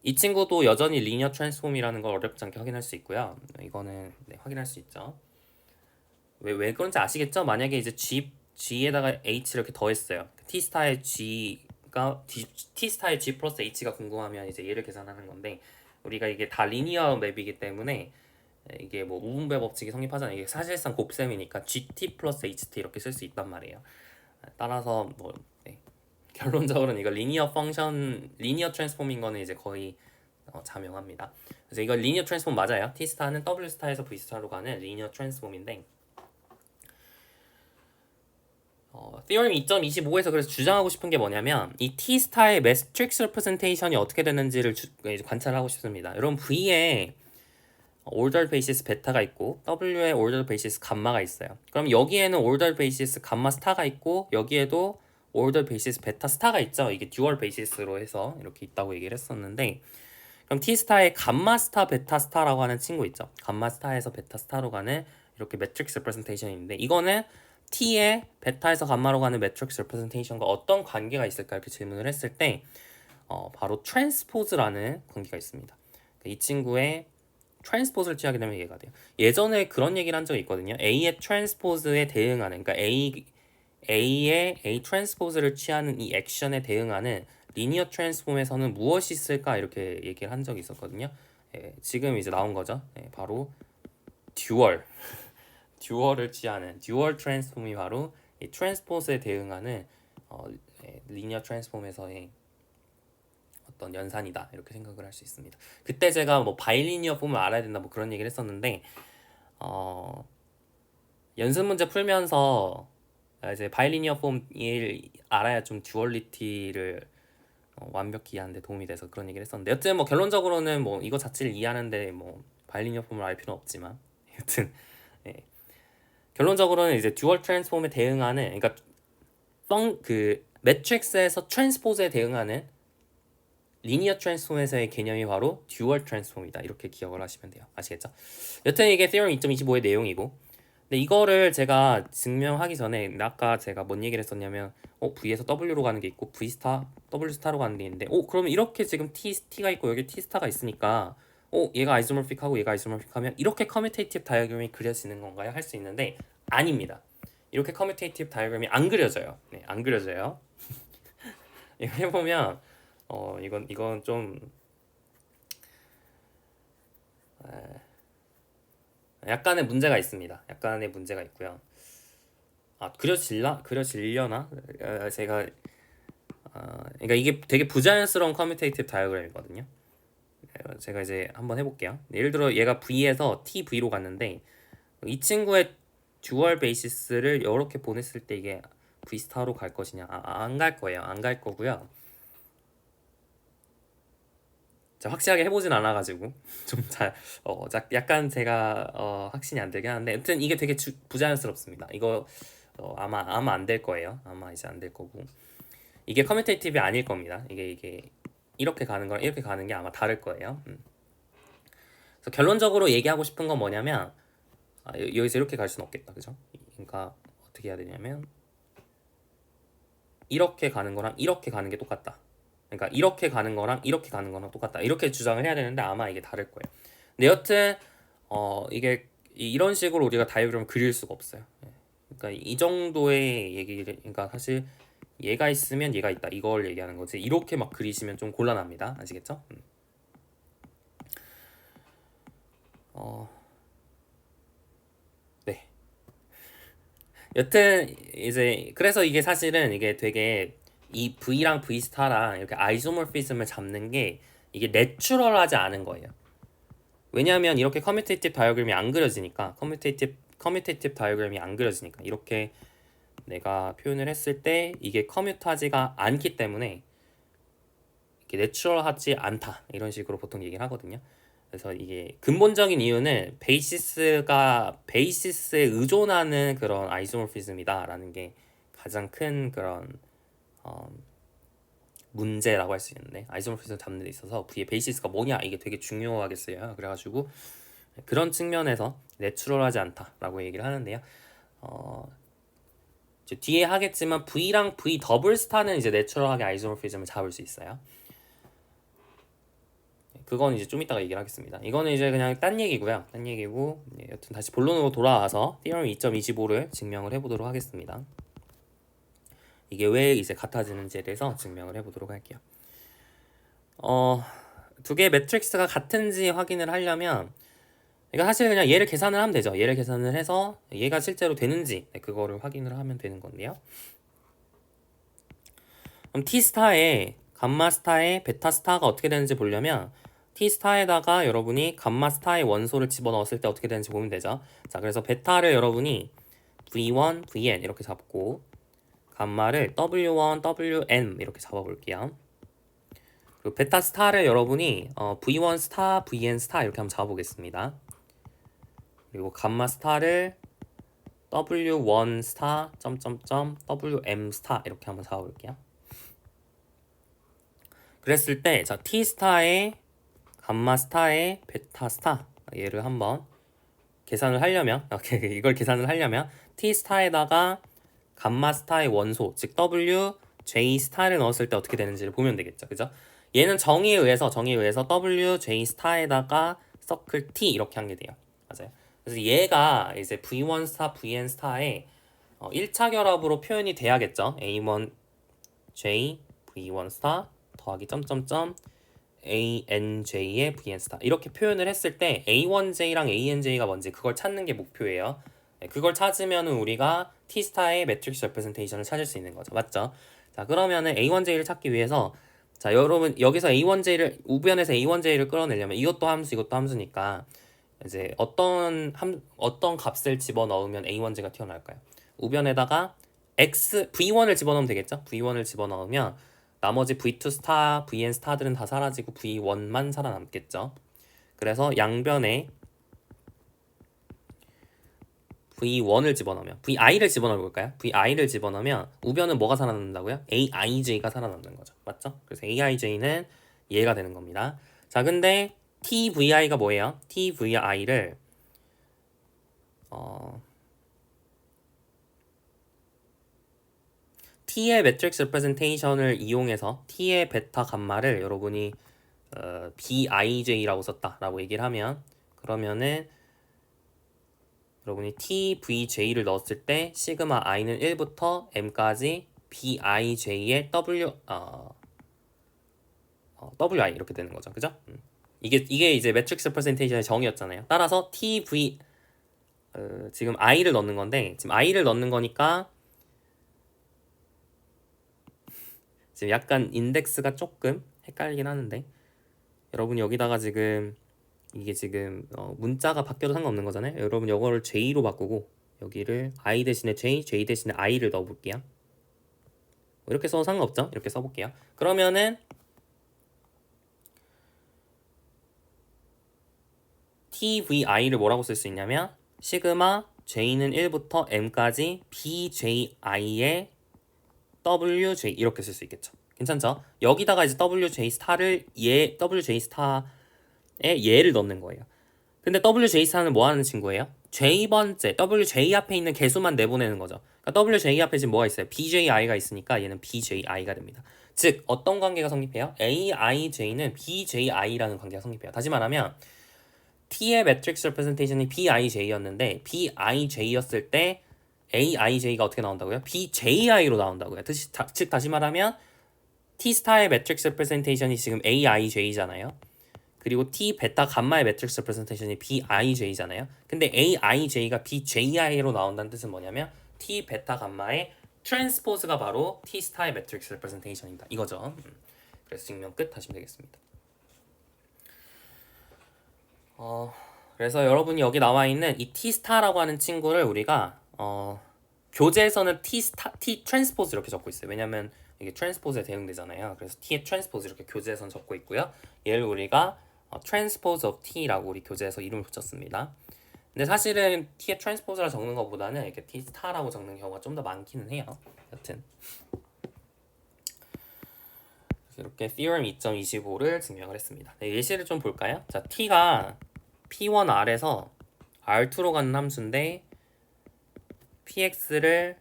이 친구도 여전히 리니어 트랜스폼이라는 걸 어렵지 않게 확인할 수 있고요. 이거는 확인할 수 있죠. 왜 그런지 아시겠죠? 만약에 이제 G에다가 H 이렇게 더했어요. T스타의 G 플러스 H가 궁금하면 이제 얘를 계산하는 건데 우리가 이게 다 리니어 맵이기 때문에 이게 뭐 우분배 법칙이 성립하잖아요. 이게 사실상 곱셈이니까 GT 플러스 HT 이렇게 쓸 수 있단 말이에요. 따라서 뭐 네. 결론적으로는 이거 리니어 펑션, 리니어 트랜스폼인 거는 이제 거의 자명합니다. 그래서 이거 리니어 트랜스폼 맞아요. T 스타는 W 스타에서 V 스타로 가는 리니어 트랜스폼인데 theorem 2.25에서 그래서 주장하고 싶은 게 뭐냐면 이 T 스타의 매트릭스 레프레젠테이션이 어떻게 되는지를 관찰하고 싶습니다. 여러분 V에 ordered basis 베타가 있고 W에 ordered basis 감마가 있어요. 그럼 여기에는 ordered basis 감마 스타가 있고 여기에도 ordered basis 베타 스타가 있죠. 이게 듀얼 베이시스로 해서 이렇게 있다고 얘기를 했었는데 그럼 T 스타의 감마 스타 베타 스타라고 하는 친구 있죠. 감마 스타에서 베타 스타로 가는 이렇게 매트릭스 레프레젠테이션인데 이거는 T의 베타에서 감마로 가는 매트릭스 레프레젠테이션과 어떤 관계가 있을까 이렇게 질문을 했을 때 바로 트랜스포즈라는 관계가 있습니다. 이 친구의 트랜스포즈를 취하게 되면 이해가 돼요. 예전에 그런 얘기를 한 적이 있거든요. A의 트랜스포즈에 대응하는, 그러니까 A의 A 트랜스포즈를 취하는 이 액션에 대응하는 리니어 트랜스폼에서는 무엇이 있을까 이렇게 얘기를 한 적이 있었거든요. 지금 이제 나온 거죠. 바로 듀얼을 취하는 듀얼 트랜스폼이 바로 이 트랜스포즈에 대응하는 리니어 트랜스폼에서의 어떤 연산이다 이렇게 생각을 할 수 있습니다. 그때 제가 뭐 바이리니어 폼을 알아야 된다 뭐 그런 얘기를 했었는데 연습 문제 풀면서 이제 바이리니어 폼을 알아야 좀 듀얼리티를 완벽히 이해하는데 도움이 돼서 그런 얘기를 했었는데 여튼 뭐 결론적으로는 뭐 이거 자체를 이해하는데 뭐 바이리니어 폼을 알 필요는 없지만 여튼 예. 결론적으로는 이제 듀얼 트랜스폼에 대응하는 그러니까 그 매트릭스에서 트랜스포즈에 대응하는 리니어 트랜스폼에서의 개념이 바로 듀얼 트랜스폼이다 이렇게 기억을 하시면 돼요. 아시겠죠? 여튼 이게 theorem 2.25의 내용이고 근데 이거를 제가 증명하기 전에 아까 제가 뭔 얘기를 했었냐면 V에서 W로 가는 게 있고 V 스타, W 스타로 가는 게 있는데 그러면 이렇게 지금 T가 있고 여기 T 스타가 있으니까 얘가 아이소모픽하고 얘가 아이소모픽하면 이렇게 커뮤테이티브 다이어그램이 그려지는 건가요? 할 수 있는데 아닙니다. 이렇게 커뮤테이티브 다이어그램이 안 그려져요. 네, 안 그려져요. 이거 해보면 이건 좀 약간의 문제가 있습니다. 약간의 문제가 있고요. 그려지려나? 제가 그러니까 이게 되게 부자연스러운 커뮤테이티브 다이어그램이거든요. 제가 이제 한번 해볼게요. 예를 들어 얘가 V에서 TV로 갔는데 이 친구의 듀얼 베이시스를 이렇게 보냈을 때 이게 V 스타로 갈 것이냐? 안 갈 거예요. 안 갈 거고요. 확실하게 해보진 않아가지고 좀 약간 제가 확신이 안 들긴 하는데 아무튼 이게 되게 부자연스럽습니다. 이거 아마 안 될 거예요. 아마 이제 안 될 거고 이게 커뮤테이티브이 아닐 겁니다. 이게 이렇게 가는 거랑 이렇게 가는 게 아마 다를 거예요. 그래서 결론적으로 얘기하고 싶은 건 뭐냐면 여기서 이렇게 갈 수는 없겠다, 그죠? 그러니까 어떻게 해야 되냐면 이렇게 가는 거랑 이렇게 가는 게 똑같다. 그러니까 이렇게 가는 거랑 이렇게 가는 거랑 똑같다. 이렇게 주장을 해야 되는데 아마 이게 다를 거예요. 근데 여튼 이게 이런 식으로 우리가 다이어그램을 그릴 수가 없어요. 그러니까 이 정도의 얘기를 그러니까 사실 얘가 있으면 얘가 있다 이걸 얘기하는 거지 이렇게 막 그리시면 좀 곤란합니다. 아시겠죠? 네. 여튼 이제 그래서 이게 사실은 이게 되게 이 V랑 V 스타랑 이렇게 아이소모피즘을 잡는 게 이게 내추럴하지 않은 거예요. 왜냐하면 이렇게 커뮤테이티브 다이어그램이 안 그려지니까 커뮤테이티브 다이어그램이 안 그려지니까 이렇게 내가 표현을 했을 때 이게 커뮤트하지가 않기 때문에 이게 내추럴하지 않다 이런 식으로 보통 얘기를 하거든요. 그래서 이게 근본적인 이유는 베이시스에 의존하는 그런 아이소모피즘이다라는 게 가장 큰 그런 문제라고 할 수 있는데 아이소모피즘 잡는 데 있어서 V의 베이시스가 뭐냐 이게 되게 중요하겠어요. 그래가지고 그런 측면에서 내추럴하지 않다라고 얘기를 하는데요. 이제 뒤에 하겠지만 V랑 V 더블 스타는 이제 내추럴하게 아이소모피즘을 잡을 수 있어요. 그건 이제 좀 이따가 얘기를 하겠습니다. 이거는 이제 그냥 딴 얘기고요. 딴 얘기고 여튼 다시 본론으로 돌아와서 theorem 2.25를 증명을 해보도록 하겠습니다. 이게 왜 이제 같아지는지에 대해서 증명을 해보도록 할게요. 두 개의 매트릭스가 같은지 확인을 하려면 그러니까 사실 그냥 얘를 계산을 하면 되죠. 얘를 계산을 해서 얘가 실제로 되는지 그거를 확인을 하면 되는 건데요. 그럼 T 스타에 감마 스타에 베타 스타가 어떻게 되는지 보려면 T 스타에다가 여러분이 감마 스타의 원소를 집어넣었을 때 어떻게 되는지 보면 되죠. 자, 그래서 베타를 여러분이 V1, Vn 이렇게 잡고 감마를 W1, Wn 이렇게 잡아볼게요. 그리고 베타 스타를 여러분이 V1 스타, Vn 스타 이렇게 한번 잡아보겠습니다. 그리고 감마 스타를 W1 스타 점점점 WM 스타 이렇게 한번 잡아볼게요. 그랬을 때 자 T 스타의 감마 스타의 베타 스타 얘를 한번 계산을 하려면 이걸 계산을 하려면 T 스타에다가 감마 스타의 원소 즉 W J 스타를 넣었을 때 어떻게 되는지를 보면 되겠죠. 그죠? 얘는 정의에 의해서 W J 스타에다가 서클 T 이렇게 한 게 돼요. 맞아요. 그래서 얘가 이제 V1 스타, Vn 스타의 1차 결합으로 표현이 돼야겠죠. A1 J V1 스타 더하기 점점점 ANJ의 VN 스타 이렇게 표현을 했을 때 A1J랑 ANJ가 뭔지 그걸 찾는 게 목표예요. 그걸 찾으면은 우리가 T 스타의 매트릭스 레프레젠테이션을 찾을 수 있는 거죠. 맞죠? 자, 그러면은 A1J를 찾기 위해서 자, 여러분 여기서 A1J를 우변에서 A1J를 끌어내려면 이것도 함수니까 이제 어떤 값을 집어넣으면 A1J가 튀어나올까요? 우변에다가 V1을 집어넣으면 되겠죠? V1을 집어넣으면 나머지 V2 스타, Vn 스타들은 다 사라지고 V1만 살아남겠죠. 그래서 양변에 V1을 집어넣으면 VI를 집어넣어 볼까요? VI를 집어넣으면 우변은 뭐가 살아남는다고요? AIJ가 살아남는 거죠. 맞죠? 그래서 AIJ는 얘가 되는 겁니다. 자, 근데 TVI가 뭐예요? TVI를 T의 매트릭스 레프레젠테이션을 이용해서 T의 베타 감마를 여러분이 BIJ라고 썼다라고 얘기를 하면 그러면은 여러분이 TVJ를 넣었을 때 시그마 i는 1부터 m까지 BIJ의 WI 이렇게 되는 거죠. 그죠? 이게 이제 매트릭스 레프레젠테이션의 정의였잖아요. 따라서 지금 i를 넣는 건데 지금 i를 넣는 거니까 지금 약간 인덱스가 조금 헷갈리긴 하는데 여러분이 여기다가 지금 이게 지금 문자가 바뀌어도 상관없는 거잖아요. 여러분 이거를 J로 바꾸고 여기를 I 대신에 J 대신에 I를 넣어볼게요. 이렇게 써도 상관없죠? 이렇게 써볼게요. 그러면은 TVI를 뭐라고 쓸 수 있냐면 시그마 J는 1부터 M까지 BJI의 WJ 이렇게 쓸 수 있겠죠. 괜찮죠? 여기다가 이제 WJ 스타를 WJ 스타에 얘를 넣는 거예요. 근데 WJ 스타는 뭐 하는 친구예요? J번째 WJ 앞에 있는 개수만 내보내는 거죠. 그러니까 WJ 앞에 지금 뭐가 있어요? BJI가 있으니까 얘는 BJI가 됩니다. 즉 어떤 관계가 성립해요? AIJ는 BJI라는 관계가 성립해요. 다시 말하면 T의 매트릭스 레프레젠테이션이 BIJ였는데 BIJ였을 때 AIJ가 어떻게 나온다고요? BJI로 나온다고요. 즉 다시 말하면 T 스타의 매트릭스 레프레젠테이션이 지금 AIJ잖아요. 그리고 T 베타 감마의 매트릭스 레프레젠테이션이 BIJ잖아요. 근데 AIJ가 BJI로 나온다는 뜻은 뭐냐면 T 베타 감마의 트랜스포즈가 바로 T 스타의 매트릭스 레프레젠테이션입니다. 이거죠. 그래서 증명 끝 하시면 되겠습니다. 그래서 여러분이 여기 나와 있는 이 T 스타라고 하는 친구를 우리가 교재에서는 T 트랜스포즈 이렇게 적고 있어요. 왜냐면 이게 트랜스포즈에 대응되잖아요. 그래서 T의 트랜스포즈 이렇게 교재에서는 적고 있고요. 얘를 우리가 트랜스포즈 of T라고 우리 교재에서 이름을 붙였습니다. 근데 사실은 T의 트랜스포즈라 적는 것보다는 이렇게 T 스타라고 적는 경우가 좀 더 많기는 해요. 여튼 이렇게 theorem 2.25를 증명을 했습니다. 네, 예시를 좀 볼까요? 자, T가 P1R에서 R2로 가는 함수인데 PX를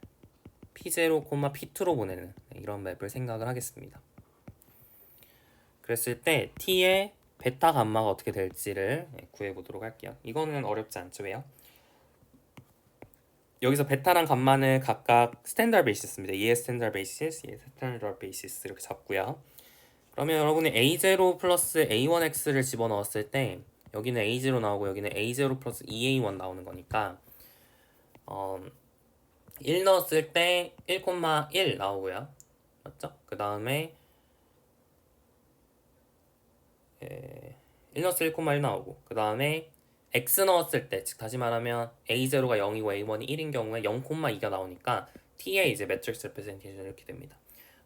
P0, P2로 보내는 이런 맵을 생각을 하겠습니다. 그랬을 때 T의 베타 감마가 어떻게 될지를 구해보도록 할게요. 이거는 어렵지 않죠? 왜요? 여기서 베타랑 감마는 각각 스탠다드 베이시스입니다. 얘의 스탠다드 베이시스, 얘의 스탠다드 베이시스 이렇게 잡고요. 그러면 여러분이 A0 플러스 A1X를 집어넣었을 때 여기는 A0 나오고 여기는 A0 플러스 2A1 나오는 거니까 1 넣었을 때 1,1 나오고요. 맞죠? 그 다음에 1 넣었을 때 1,1 나오고 그 다음에 X 넣었을 때, 즉 다시 말하면 A0가 0이고 A1이 1인 경우에 0,2가 나오니까 T의 이제 매트릭스 레프레젠테이션 이렇게 됩니다.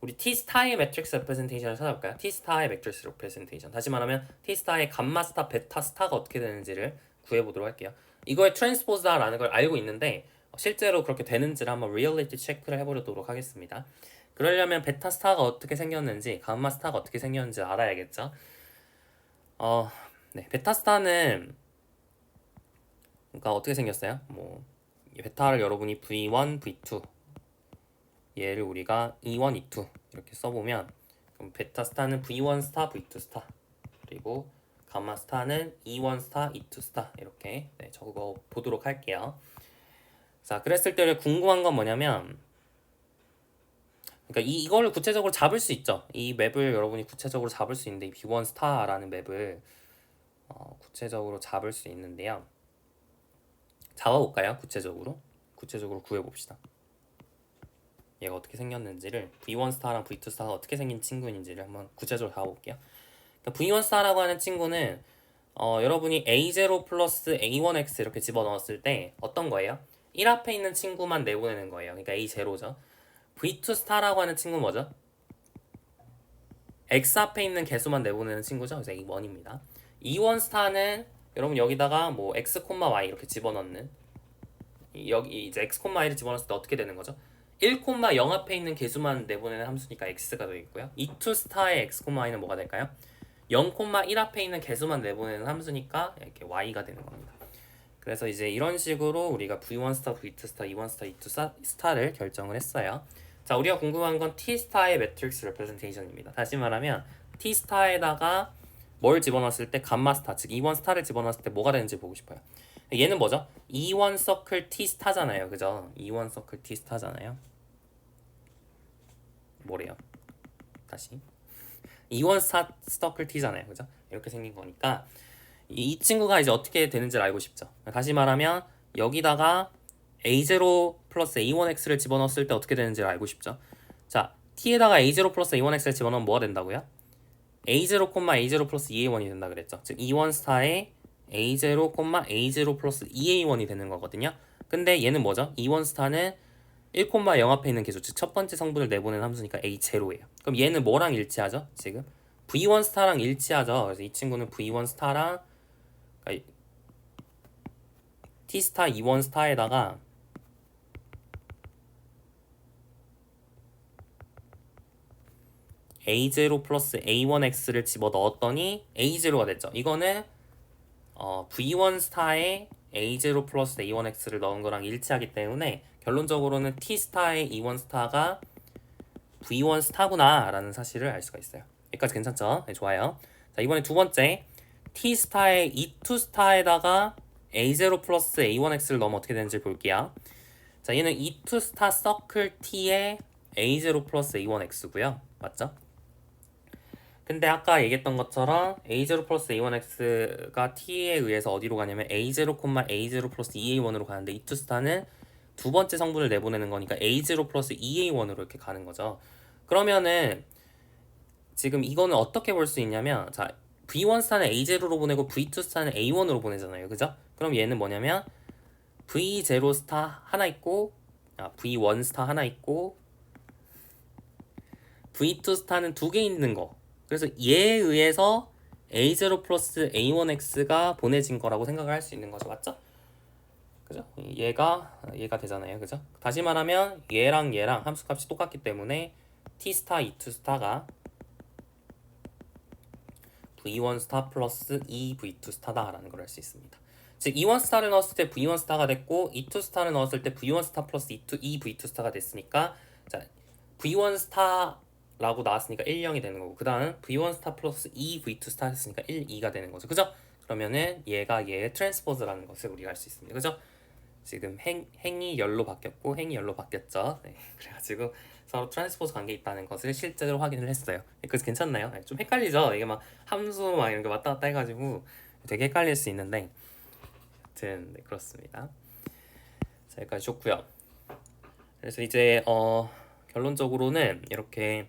우리 T 스타의 매트릭스 레프레젠테이션을 찾아볼까요? T 스타의 매트릭스 레프레젠테이션. 다시 말하면 T 스타의 감마 스타, 베타 스타가 어떻게 되는지를 구해보도록 할게요. 이거의 트랜스포즈다라는 걸 알고 있는데 실제로 그렇게 되는지를 한번 리얼리티 체크를 해보도록 하겠습니다. 그러려면 베타 스타가 어떻게 생겼는지, 감마 스타가 어떻게 생겼는지 알아야겠죠. 네, 베타 스타는 그러니까 어떻게 생겼어요? 뭐 베타를 여러분이 V1, V2 얘를 우리가 E1, E2 이렇게 써보면 그럼 베타 스타는 V1 스타, V2 스타 그리고 감마 스타는 E1 스타, E2 스타 이렇게 적어 보도록 할게요. 자, 그랬을 때 궁금한 건 뭐냐면 그러니까 이걸 구체적으로 잡을 수 있죠. 이 맵을 여러분이 구체적으로 잡을 수 있는데 이 B1 스타라는 맵을 구체적으로 잡을 수 있는데요. 잡아볼까요? 구체적으로 구해봅시다. 얘가 어떻게 생겼는지를 V1 스타랑 V2 스타가 어떻게 생긴 친구인지를 한번 구체적으로 잡아볼게요. 그러니까 V1 스타라고 하는 친구는 여러분이 A0 플러스 A1X 이렇게 집어넣었을 때 어떤 거예요? 1 앞에 있는 친구만 내보내는 거예요. 그러니까 A0죠. V2 스타라고 하는 친구는 뭐죠? X 앞에 있는 개수만 내보내는 친구죠. 그래서 A1입니다. E1 스타는 여러분 여기다가 뭐 X, Y 이렇게 집어넣는 여기 이제 X, Y를 집어넣었을 때 어떻게 되는 거죠? 1,0 앞에 있는 개수만 내보내는 함수니까 X가 되어 있고요. E2 스타의 X, Y는 뭐가 될까요? 0,1 앞에 있는 개수만 내보내는 함수니까 이렇게 Y가 되는 겁니다. 그래서 이제 이런 식으로 우리가 V1 스타, V2 스타, E1 스타, E2 스타를 결정을 했어요. 자, 우리가 궁금한 건 T 스타의 매트릭스 레프레젠테이션입니다. 다시 말하면 T 스타에다가 뭘 집어넣었을 때 감마 스타, 즉 E1 스타를 집어넣었을 때 뭐가 되는지 보고 싶어요. 얘는 뭐죠? E1 서클 T 스타잖아요. 그죠? E1 서클 T 스타잖아요. 뭐래요? 다시 E1 서클 T잖아요. 그죠? 이렇게 생긴 거니까 이 친구가 이제 어떻게 되는지를 알고 싶죠. 다시 말하면 여기다가 A0 플러스 A1X를 집어넣었을 때 어떻게 되는지를 알고 싶죠. 자, T에다가 A0 플러스 A1X를 집어넣으면 뭐가 된다고요? A0, A0 플러스 2A1이 된다 그랬죠. 즉 E1 스타에 A0, A0 플러스 2A1이 되는 거거든요. 근데 얘는 뭐죠? E1 스타는 1,0 앞에 있는 개수, 즉 첫 번째 성분을 내보내는 함수니까 A0예요. 그럼 얘는 뭐랑 일치하죠? 지금 V1 스타랑 일치하죠. 그래서 이 친구는 V1 스타랑 그러니까 T 스타 E1 스타에다가 A0 플러스 A1X를 집어넣었더니 A0가 됐죠. 이거는 V1 스타에 A0 플러스 A1X를 넣은 거랑 일치하기 때문에 결론적으로는 T 스타의 E1 스타가 V1 스타구나 라는 사실을 알 수가 있어요. 여기까지 괜찮죠? 네, 좋아요. 자, 이번에 두 번째 T 스타의 E2 스타에다가 A0 플러스 A1X를 넣으면 어떻게 되는지 볼게요. 자, 얘는 E2 스타 서클 T의 A0 플러스 A1X고요. 맞죠? 근데 아까 얘기했던 것처럼 A0 플러스 A1X가 T에 의해서 어디로 가냐면 A0, A0 플러스 2A1으로 가는데 E2 스타는 두 번째 성분을 내보내는 거니까 A0 플러스 2A1으로 이렇게 가는 거죠. 그러면은 지금 이거는 어떻게 볼 수 있냐면 자, V1 스타는 A0로 보내고 V2 스타는 A1으로 보내잖아요. 그죠? 그럼 얘는 뭐냐면 V0 스타 하나 있고 V1 스타 하나 있고 V2 스타는 두 개 있는 거. 그래서 얘에 의해서 A0 플러스 A1X가 보내진 거라고 생각을 할 수 있는 거죠. 맞죠? 그죠? 얘가 되잖아요. 그죠? 다시 말하면 얘랑 함수값이 똑같기 때문에 T 스타, E2 스타가 V1 스타 플러스 2V2 스타다라는 걸 알 수 있습니다. 즉 E1 스타를 넣었을 때 V1 스타가 됐고 E2 스타를 넣었을 때 V1 스타 플러스 2V2 스타가 됐으니까 자, V1 스타라고 나왔으니까 1, 0이 되는 거고 그 다음 V1 스타 플러스 2V2 스타 했으니까 1, 2가 되는 거죠. 그죠? 그러면은 얘가 얘의 트랜스포즈라는 것을 우리가 알 수 있습니다. 그죠? 지금 행이 열로 바뀌었고 행이 열로 바뀌었죠. 네, 그래가지고 서로 트랜스포즈 관계 있다는 것을 실제로 확인을 했어요. 그래서 괜찮나요? 네, 좀 헷갈리죠. 이게 막 함수 막 이런 게 왔다 갔다 해가지고 되게 헷갈릴 수 있는데, 아무튼 네, 그렇습니다. 자, 여기까지 좋고요. 그래서 이제 결론적으로는 이렇게,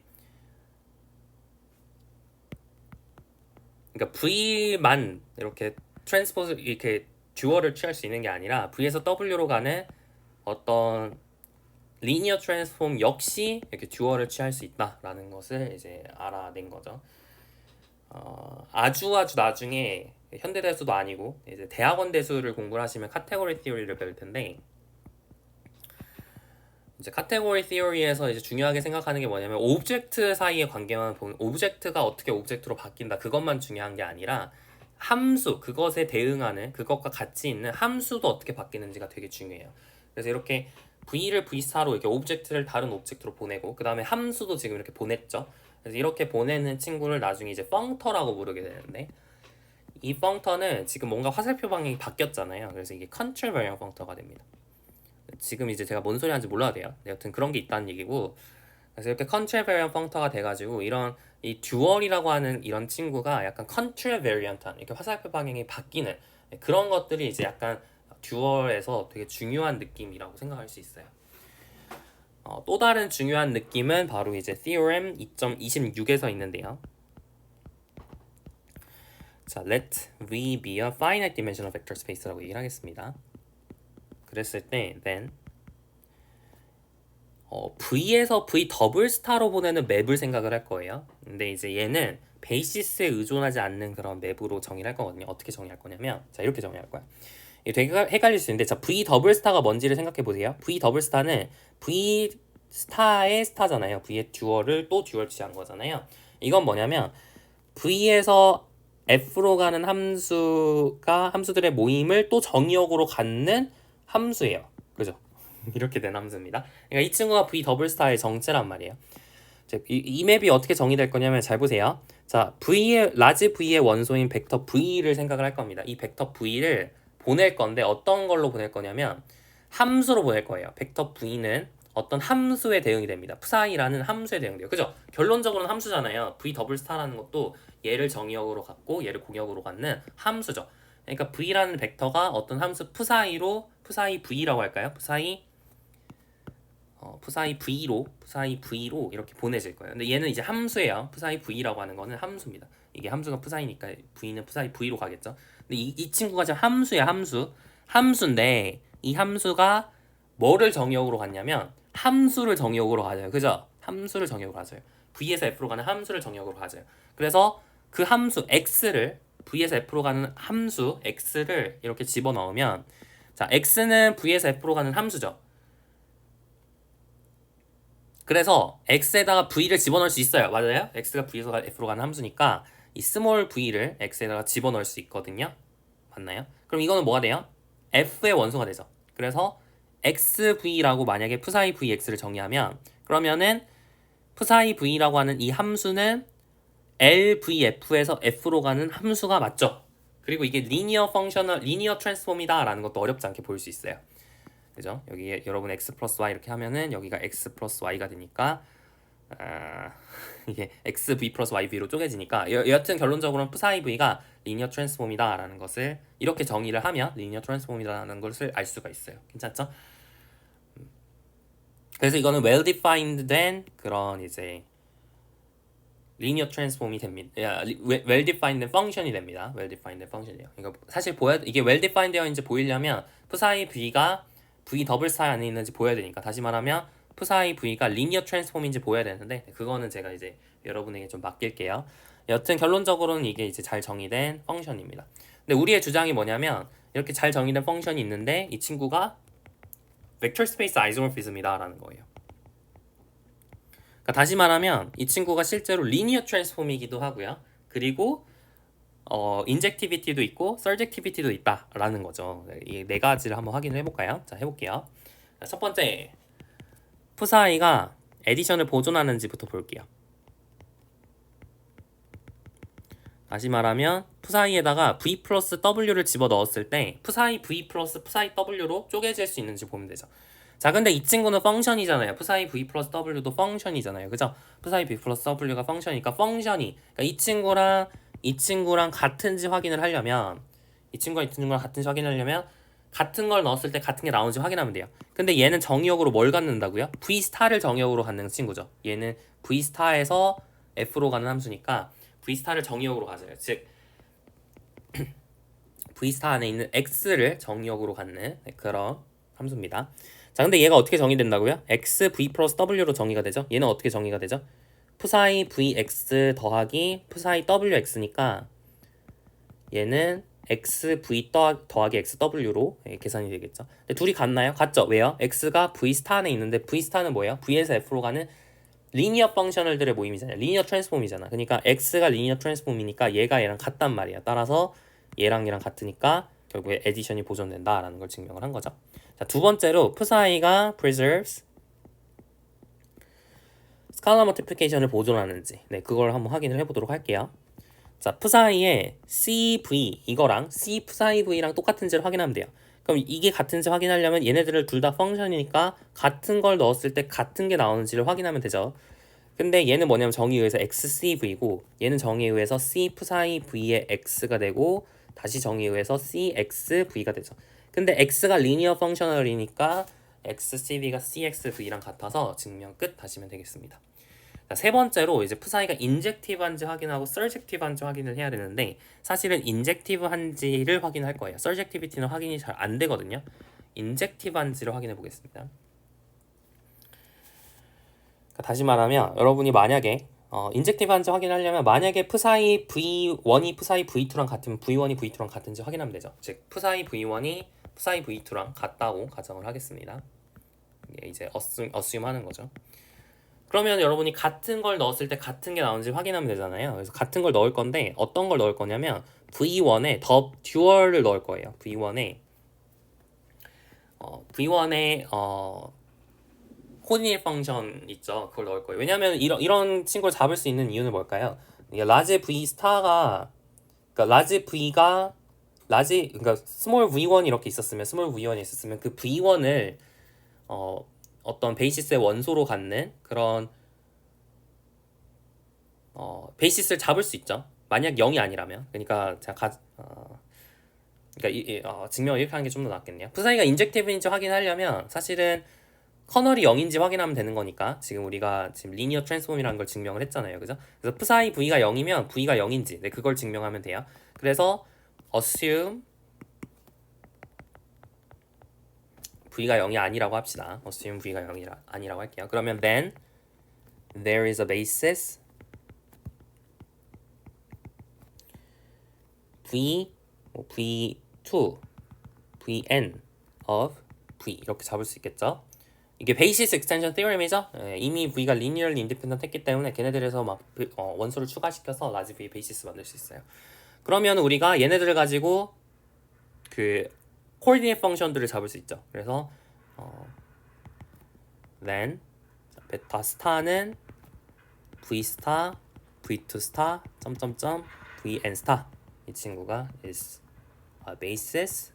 그러니까 V만 이렇게 트랜스포즈 이렇게 듀얼을 취할 수 있는 게 아니라 V에서 W로 가는 어떤 리니어 트랜스폼 역시 이렇게 듀얼을 취할 수 있다라는 것을 이제 알아낸 거죠. 아주 나중에 현대대수도 아니고 이제 대학원 대수를 공부를 하시면 카테고리 티어리를 배울 텐데, 이제 카테고리 티어리에서 이제 중요하게 생각하는 게 뭐냐면 오브젝트 사이의 관계만 보면, 오브젝트가 어떻게 오브젝트로 바뀐다 그것만 중요한 게 아니라 함수, 그것에 대응하는 그것과 같이 있는 함수도 어떻게 바뀌는지가 되게 중요해요. 그래서 이렇게 V를 V4로 이렇게 오브젝트를 다른 오브젝트로 보내고, 그 다음에 함수도 지금 이렇게 보냈죠. 그래서 이렇게 보내는 친구를 나중에 이제 펑터라고 부르게 되는데, 이 펑터는 지금 뭔가 화살표 방향이 바뀌었잖아요. 그래서 이게 컨트롤 베리언 펑터가 됩니다. 지금 이제 제가 뭔 소리 하는지 몰라도 돼요. 여튼 그런 게 있다는 얘기고, 그래서 이렇게 컨트롤 베리언 펑터가 돼가지고 이런 이 듀얼이라고 하는 이런 친구가 약간 컨트롤 베리언트한, 이렇게 화살표 방향이 바뀌는 그런 것들이 이제 약간 듀얼에서 되게 중요한 느낌이라고 생각할 수 있어요. 또 다른 중요한 느낌은 바로 이제 Theorem 2.26에서 있는데요. 자, let V be a finite dimensional vector space라고 얘기를 하겠습니다. 그랬을 때 then V에서 V 더블 스타로 보내는 맵을 생각을 할 거예요. 근데 이제 얘는 베이시스에 의존하지 않는 그런 맵으로 정의를 할 거거든요. 어떻게 정의할 거냐면, 자, 이렇게 정의할 거야. 이게 되게 헷갈릴 수 있는데, 자, V 더블 스타가 뭔지를 생각해 보세요. V 더블 스타는 V 스타의 스타잖아요. V의 듀얼을 또 듀얼 취한 거잖아요. 이건 뭐냐면 V에서 F로 가는 함수들의 모임을 또 정의역으로 갖는 함수예요. 그죠? 이렇게 된 함수입니다. 그러니까 이 친구가 V 더블 스타의 정체란 말이에요. 이 맵이 어떻게 정의될 거냐면, 잘 보세요. 자, 라지 V의 원소인 벡터 V를 생각을 할 겁니다. 이 벡터 V를 보낼 건데 어떤 걸로 보낼 거냐면 함수로 보낼 거예요. 벡터 V는 어떤 함수에 대응이 됩니다. psi라는 함수에 대응돼요. 그죠? 결론적으로는 함수잖아요. V 더블 스타라는 것도 얘를 정의역으로 갖고 얘를 공역으로 갖는 함수죠. 그러니까 V라는 벡터가 어떤 함수 psi V라고 할까요? psi V로 이렇게 보내질 거예요. 근데 얘는 이제 함수예요. psi V라고 하는 거는 함수입니다. 이게 함수가 psi니까 V는 psi V로 가겠죠. 근데 이 친구가 지금 함수야, 함수인데 이 함수가 뭐를 정의역으로 갔냐면 함수를 정의역으로 가져요. 그죠? 함수를 정의역으로 가져요. V에서 F로 가는 함수를 정의역으로 가져요. 그래서 그 함수 X를, V에서 F로 가는 함수 X를 이렇게 집어넣으면, 자, X는 V에서 F로 가는 함수죠. 그래서 X에다가 V를 집어넣을 수 있어요. 맞아요? X가 V에서 F로 가는 함수니까 이 스몰 V를 X에다가 집어넣을 수 있거든요. 맞나요? 그럼 이거는 뭐가 돼요? F의 원소가 되죠. 그래서 XV라고 만약에 psi VX를 정의하면, 그러면은 psi V라고 하는 이 함수는 LVF에서 F로 가는 함수가 맞죠? 그리고 이게 리니어 트랜스폼이다 라는 것도 어렵지 않게 보일 수 있어요. 그죠? 여기 여러분 x 플러스 y 이렇게 하면은 여기가 x 플러스 y가 되니까 이게 xv 플러스 yv로 쪼개지니까, 여하튼 결론적으로는 psi v가 리니어 트랜스폼이다 라는 것을 이렇게 정의를 하면 리니어 트랜스폼이라는 것을 알 수가 있어요. 괜찮죠? 그래서 이거는 well defined 된 그런 이제 리니어 트랜스폼이 됩니다. well defined 된 펑션이 됩니다. well defined 된 펑션이에요. 그러니까 사실 이게 well defined 되어있는지 보이려면 psi v가 V 더블 스타 안에 있는지 보여야 되니까, 다시 말하면 psi V가 리니어 트랜스폼인지 보여야 되는데, 그거는 제가 이제 여러분에게 좀 맡길게요. 여튼 결론적으로는 이게 이제 잘 정의된 펑션입니다. 근데 우리의 주장이 뭐냐면, 이렇게 잘 정의된 펑션이 있는데 이 친구가 벡터 스페이스 아이소모피즘이다 라는 거예요. 그러니까 다시 말하면 이 친구가 실제로 리니어 트랜스폼이기도 하고요. 그리고 인젝티비티도 있고 서젝티비티도 있다라는 거죠. 이 네 가지를 한번 확인을 해볼까요? 자, 해볼게요. 자, 첫 번째, psi가 에디션을 보존하는지부터 볼게요. 다시 말하면 푸사이에다가 v 플러스 w를 집어넣었을 때 푸사이 v 플러스 푸사이 w로 쪼개질 수 있는지 보면 되죠. 자, 근데 이 친구는 펑션이잖아요. 푸사이 v 플러스 w도 펑션이잖아요. 그죠? 푸사이 v 플러스 w가 펑션이니까 펑션이 그러니까 이 친구랑 같은지 확인을 하려면 이 친구랑 이 친구랑 같은지 확인하려면 같은 걸 넣었을 때 같은 게 나오는지 확인하면 돼요. 근데 얘는 정의역으로 뭘 갖는다고요? v 스타를 정의역으로 갖는 친구죠. 얘는 v 스타에서 f로 가는 함수니까 v 스타를 정의역으로 가져요. 즉 v 스타 안에 있는 x를 정의역으로 갖는 그런 함수입니다. 자, 근데 얘가 어떻게 정의된다고요? x v 플러스 w로 정의가 되죠. 얘는 어떻게 정의가 되죠? 푸사이 vx 더하기 푸사이 wx니까 얘는 xv 더하기 xw로 계산이 되겠죠. 근데 둘이 같나요? 같죠. 왜요? x가 v 스타 안에 있는데 v 스타는 뭐예요? v에서 f로 가는 리니어 펑셔널들의 모임이잖아요. 리니어 트랜스폼이잖아. 그러니까 x가 리니어 트랜스폼이니까 얘가 얘랑 같단 말이야. 따라서 얘랑 얘랑 같으니까 결국에 에디션이 보존된다라는 걸 증명을 한 거죠. 자, 두 번째로 푸사이가 preserves 스칼라 멀티플리케이션을 보존하는지 그걸 한번 확인을 해보도록 할게요. 자, 푸사이의 CV 이거랑 C 푸사이 V랑 똑같은지를 확인하면 돼요. 그럼 이게 같은지 확인하려면 얘네들을 둘 다 펑션이니까 같은 걸 넣었을 때 같은 게 나오는지를 확인하면 되죠. 근데 얘는 뭐냐면 정의에 의해서 XCV고 얘는 정의에 의해서 C 푸사이 V의 X가 되고 다시 정의에 의해서 CXV가 되죠. 근데 X가 리니어 펑셔널이니까 XCV가 CXV랑 같아서 증명 끝 하시면 되겠습니다. 자, 세 번째로 이제 푸사이가 인젝티브한지 확인하고 서젝티브한지 확인을 해야 되는데 사실은 인젝티브한지를 확인할 거예요. 서젝티비티는 확인이 잘 안 되거든요. 인젝티브한지를 확인해 보겠습니다. 다시 말하면 여러분이 만약에 인젝티브한지 확인하려면 만약에 푸사이 V1이 푸사이 V2랑 같으면 V1이 V2랑 같은지 확인하면 되죠. 즉 푸사이 V1이 푸사이 V2랑 같다고 가정을 하겠습니다. 이게 이제 어스윰 하는 거죠. 그러면 여러분이 같은 걸 넣었을 때 같은 게 나오는지 확인하면 되잖아요. 그래서 같은 걸 넣을 건데 어떤 걸 넣을 거냐면 V1에 더 듀얼을 넣을 거예요. V1에 코디네이트 펑션 있죠. 그걸 넣을 거예요. 왜냐하면 이런 친구를 잡을 수 있는 이유는 뭘까요? 라지 V 스타가 그러니까 그러니까 스몰 V1 이렇게 있었으면 스몰 V1이 있었으면 그 V1을 어떤 베이시스의 원소로 갖는 그런 베이시스를 잡을 수 있죠. 만약 0이 아니라면. 그러니까 제가 증명을 이렇게 하는 게 좀 더 낫겠네요. 푸사이가 인젝티브인지 확인하려면 사실은 커널이 0인지 확인하면 되는 거니까 지금 우리가 지금 리니어 트랜스폼이라는 걸 증명을 했잖아요. 그죠? 그래서 푸사이 V가 0이면 V가 0인지 그걸 증명하면 돼요. 그래서 assume V가 0이 아니라고 합시다. assume V가 0이 아니라고 할게요. 그러면 then there is a basis V2 Vn of V 이렇게 잡을 수 있겠죠. 이게 베이시스 익스텐션 theorem이죠. 이미 V가 리니어리 인디펜던트 했기 때문에 걔네들에서 막 원소를 추가시켜서 라지 V 베이시스 만들 수 있어요. 그러면 우리가 얘네들을 가지고 그 코디네이트 펑션들을 잡을 수 있죠. 그래서 then 베타 스타는 V 스타, V2 스타, 점점점 Vn 스타 이 친구가 is a basis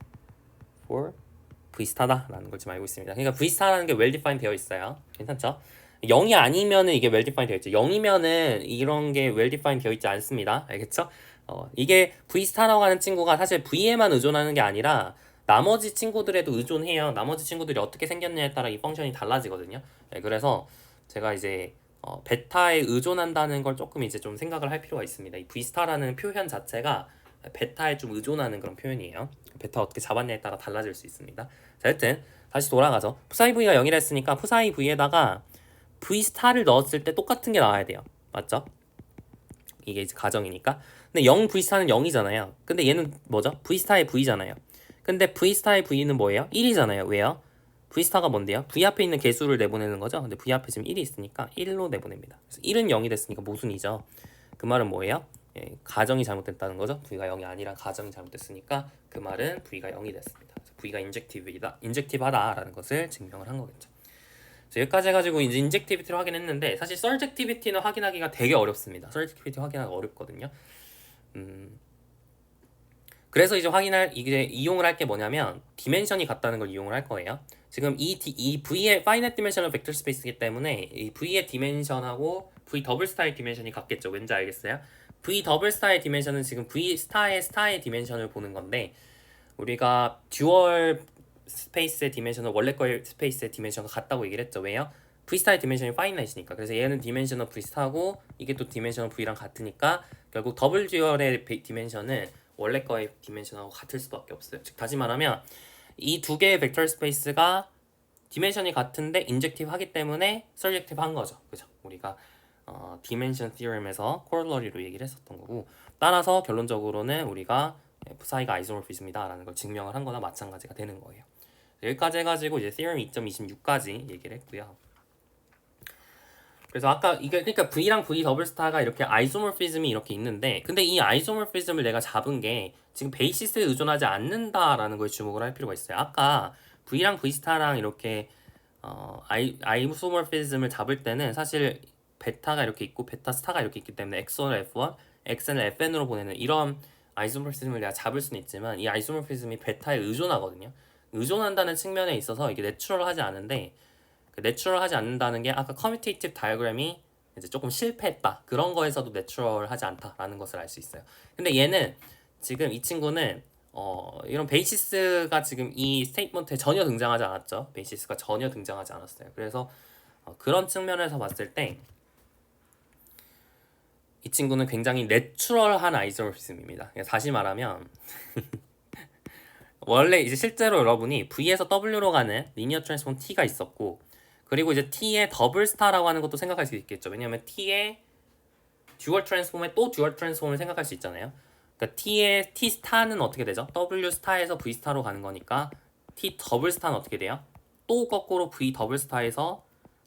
for V스타다라는 걸 지금 알고 있습니다. 그러니까 V스타라는 게 well defined 되어 있어요. 괜찮죠? 0이 아니면은 이게 well defined 되어 있죠. 0이면은 이런 게 well defined 되어 있지 않습니다. 알겠죠? 이게 V스타라고 하는 친구가 사실 V에만 의존하는 게 아니라 나머지 친구들에도 의존해요. 나머지 친구들이 어떻게 생겼냐에 따라 이 펑션이 달라지거든요. 그래서 제가 이제 베타에 의존한다는 걸 조금 이제 좀 생각을 할 필요가 있습니다. 이 V스타라는 표현 자체가 베타에 좀 의존하는 그런 표현이에요. 베타 어떻게 잡았냐에 따라 달라질 수 있습니다. 자, 여튼 다시 돌아가죠. 푸사이 V가 0이라 했으니까 푸사이 V에다가 V스타를 넣었을 때 똑같은 게 나와야 돼요. 맞죠? 이게 이제 가정이니까. 근데 0 V스타는 0이잖아요. 근데 얘는 뭐죠? V스타의 V잖아요. 근데 V스타의 V는 뭐예요? 1이잖아요. 왜요? V스타가 뭔데요? V 앞에 있는 개수를 내보내는 거죠. 근데 V 앞에 지금 1이 있으니까 1로 내보냅니다. 그래서 1은 0이 됐으니까 모순이죠. 그 말은 뭐예요? 가정이 잘못됐다는 거죠. V가 0이 아니라 가정이 잘못됐으니까 그 말은 V가 0이 됐습니다. 그래서 V가 인젝티브하다라는 것을 증명을 한 거겠죠. 여기까지 해가지고 이제 인젝티비티를 확인했는데 사실 서젝티비티는 확인하기가 되게 어렵습니다. 서젝티비티 확인하기가 어렵거든요. 그래서 이제 이게 이용을 할 게 뭐냐면 디멘션이 같다는 걸 이용을 할 거예요. 지금 이 V의 finite dimensional vector space이기 때문에 이 V의 디멘션하고 V 더블 스타의 디멘션이 같겠죠. 왠지 알겠어요? V 더블 스타의 디멘션은 지금 V 스타의 디멘션을 보는 건데 우리가 듀얼 스페이스의 디멘션은 원래 거의 스페이스의 디멘션과 같다고 얘기를 했죠. 왜요? V 스타의 디멘션이 파이나이트니까. 그래서 얘는 디멘션은 V 스타고 이게 또 디멘션은 V랑 같으니까 결국 더블 듀얼의 디멘션은 원래 거의 디멘션하고 같을 수밖에 없어요. 즉 다시 말하면 이 두 개의 벡터 스페이스가 디멘션이 같은데 인젝티브 하기 때문에 서젝티브 한 거죠. 그죠? 우리가 디멘션 티어럼에서 코롤러리로 얘기를 했었던 거고 따라서 결론적으로는 우리가 F사이가 아이소모피즘이다 라는 걸 증명을 한 거나 마찬가지가 되는 거예요. 여기까지 해가지고 이제 Theorem 2.26까지 얘기를 했고요. 그래서 아까 이게 그러니까 V랑 V 더블 스타가 이렇게 아이소모피즘이 이렇게 있는데 근데 이 아이소모피즘을 내가 잡은 게 지금 베이시스에 의존하지 않는다라는 거에 주목을 할 필요가 있어요. 아까 V랑 V 스타랑 이렇게 아이소모피즘을 잡을 때는 사실 베타가 이렇게 있고 베타 스타가 이렇게 있기 때문에 X1을 F1, Xn을 FN으로 보내는 이런 아이소모피즘을 내가 잡을 수는 있지만 이 아이소모피즘이 베타에 의존하거든요. 의존한다는 측면에 있어서 이게 내추럴하지 않은데 그 내추럴하지 않는다는 게 아까 커뮤테이티브 다이어그램이 이제 조금 실패했다 그런 거에서도 내추럴하지 않다라는 것을 알 수 있어요. 근데 얘는 지금 이 친구는 이런 베이시스가 지금 이 스테이트먼트에 전혀 등장하지 않았죠. 베이시스가 전혀 등장하지 않았어요. 그래서 그런 측면에서 봤을 때 이 친구는 굉장히 내추럴한 아이소모피즘입니다. 다시 말하면 원래 이제 실제로 여러분이 V에서 W로 가는 리니어 트랜스폼 T가 있었고 그리고 이제 T의 더블 스타라고 하는 것도 생각할 수 있겠죠. 왜냐하면 T의 듀얼 트랜스폼에 또 듀얼 트랜스폼을 생각할 수 있잖아요. 그러니까 T의 T 스타는 어떻게 되죠? W 스타에서 V 스타로 가는 거니까 T 더블 스타는 어떻게 돼요? 또 거꾸로 V 더블 스타에서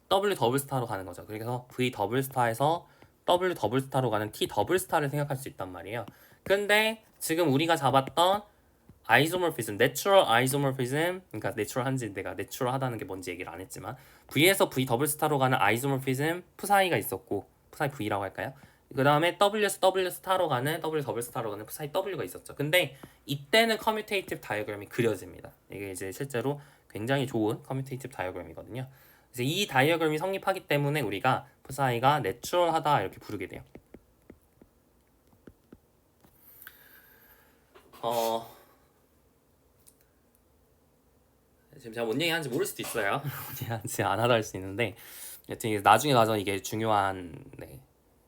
W 더블 스타로 가는 거죠. 그래서 V 더블 스타에서 W 더블 스타로 가는 T 더블 스타를 생각할 수 있단 말이에요. 근데 지금 우리가 잡았던 아이소모피즘, 내추럴 아이소모피즘, 그러니까 내추럴한지 내가 내추럴하다는 게 뭔지 얘기를 안 했지만 V에서 V 더블 스타로 가는 아이소모피즘 푸사이가 있었고 푸사이 V라고 할까요? 그 다음에 W에서 W 스타로 가는 W 더블 스타로 가는 푸사이 W가 있었죠. 근데 이때는 커뮤테이티브 다이어그램이 그려집니다. 이게 이제 실제로 굉장히 좋은 커뮤테이티브 다이어그램이거든요. 그래서 이 다이어그램이 성립하기 때문에 우리가 푸사이가 내추럴하다 이렇게 부르게 돼요. 지금 제가 뭔 얘기 하는지 모를 수도 있어요. 뭔 얘기 하는지 안 하다 할 수 있는데 여튼 나중에 가서 이게 중요한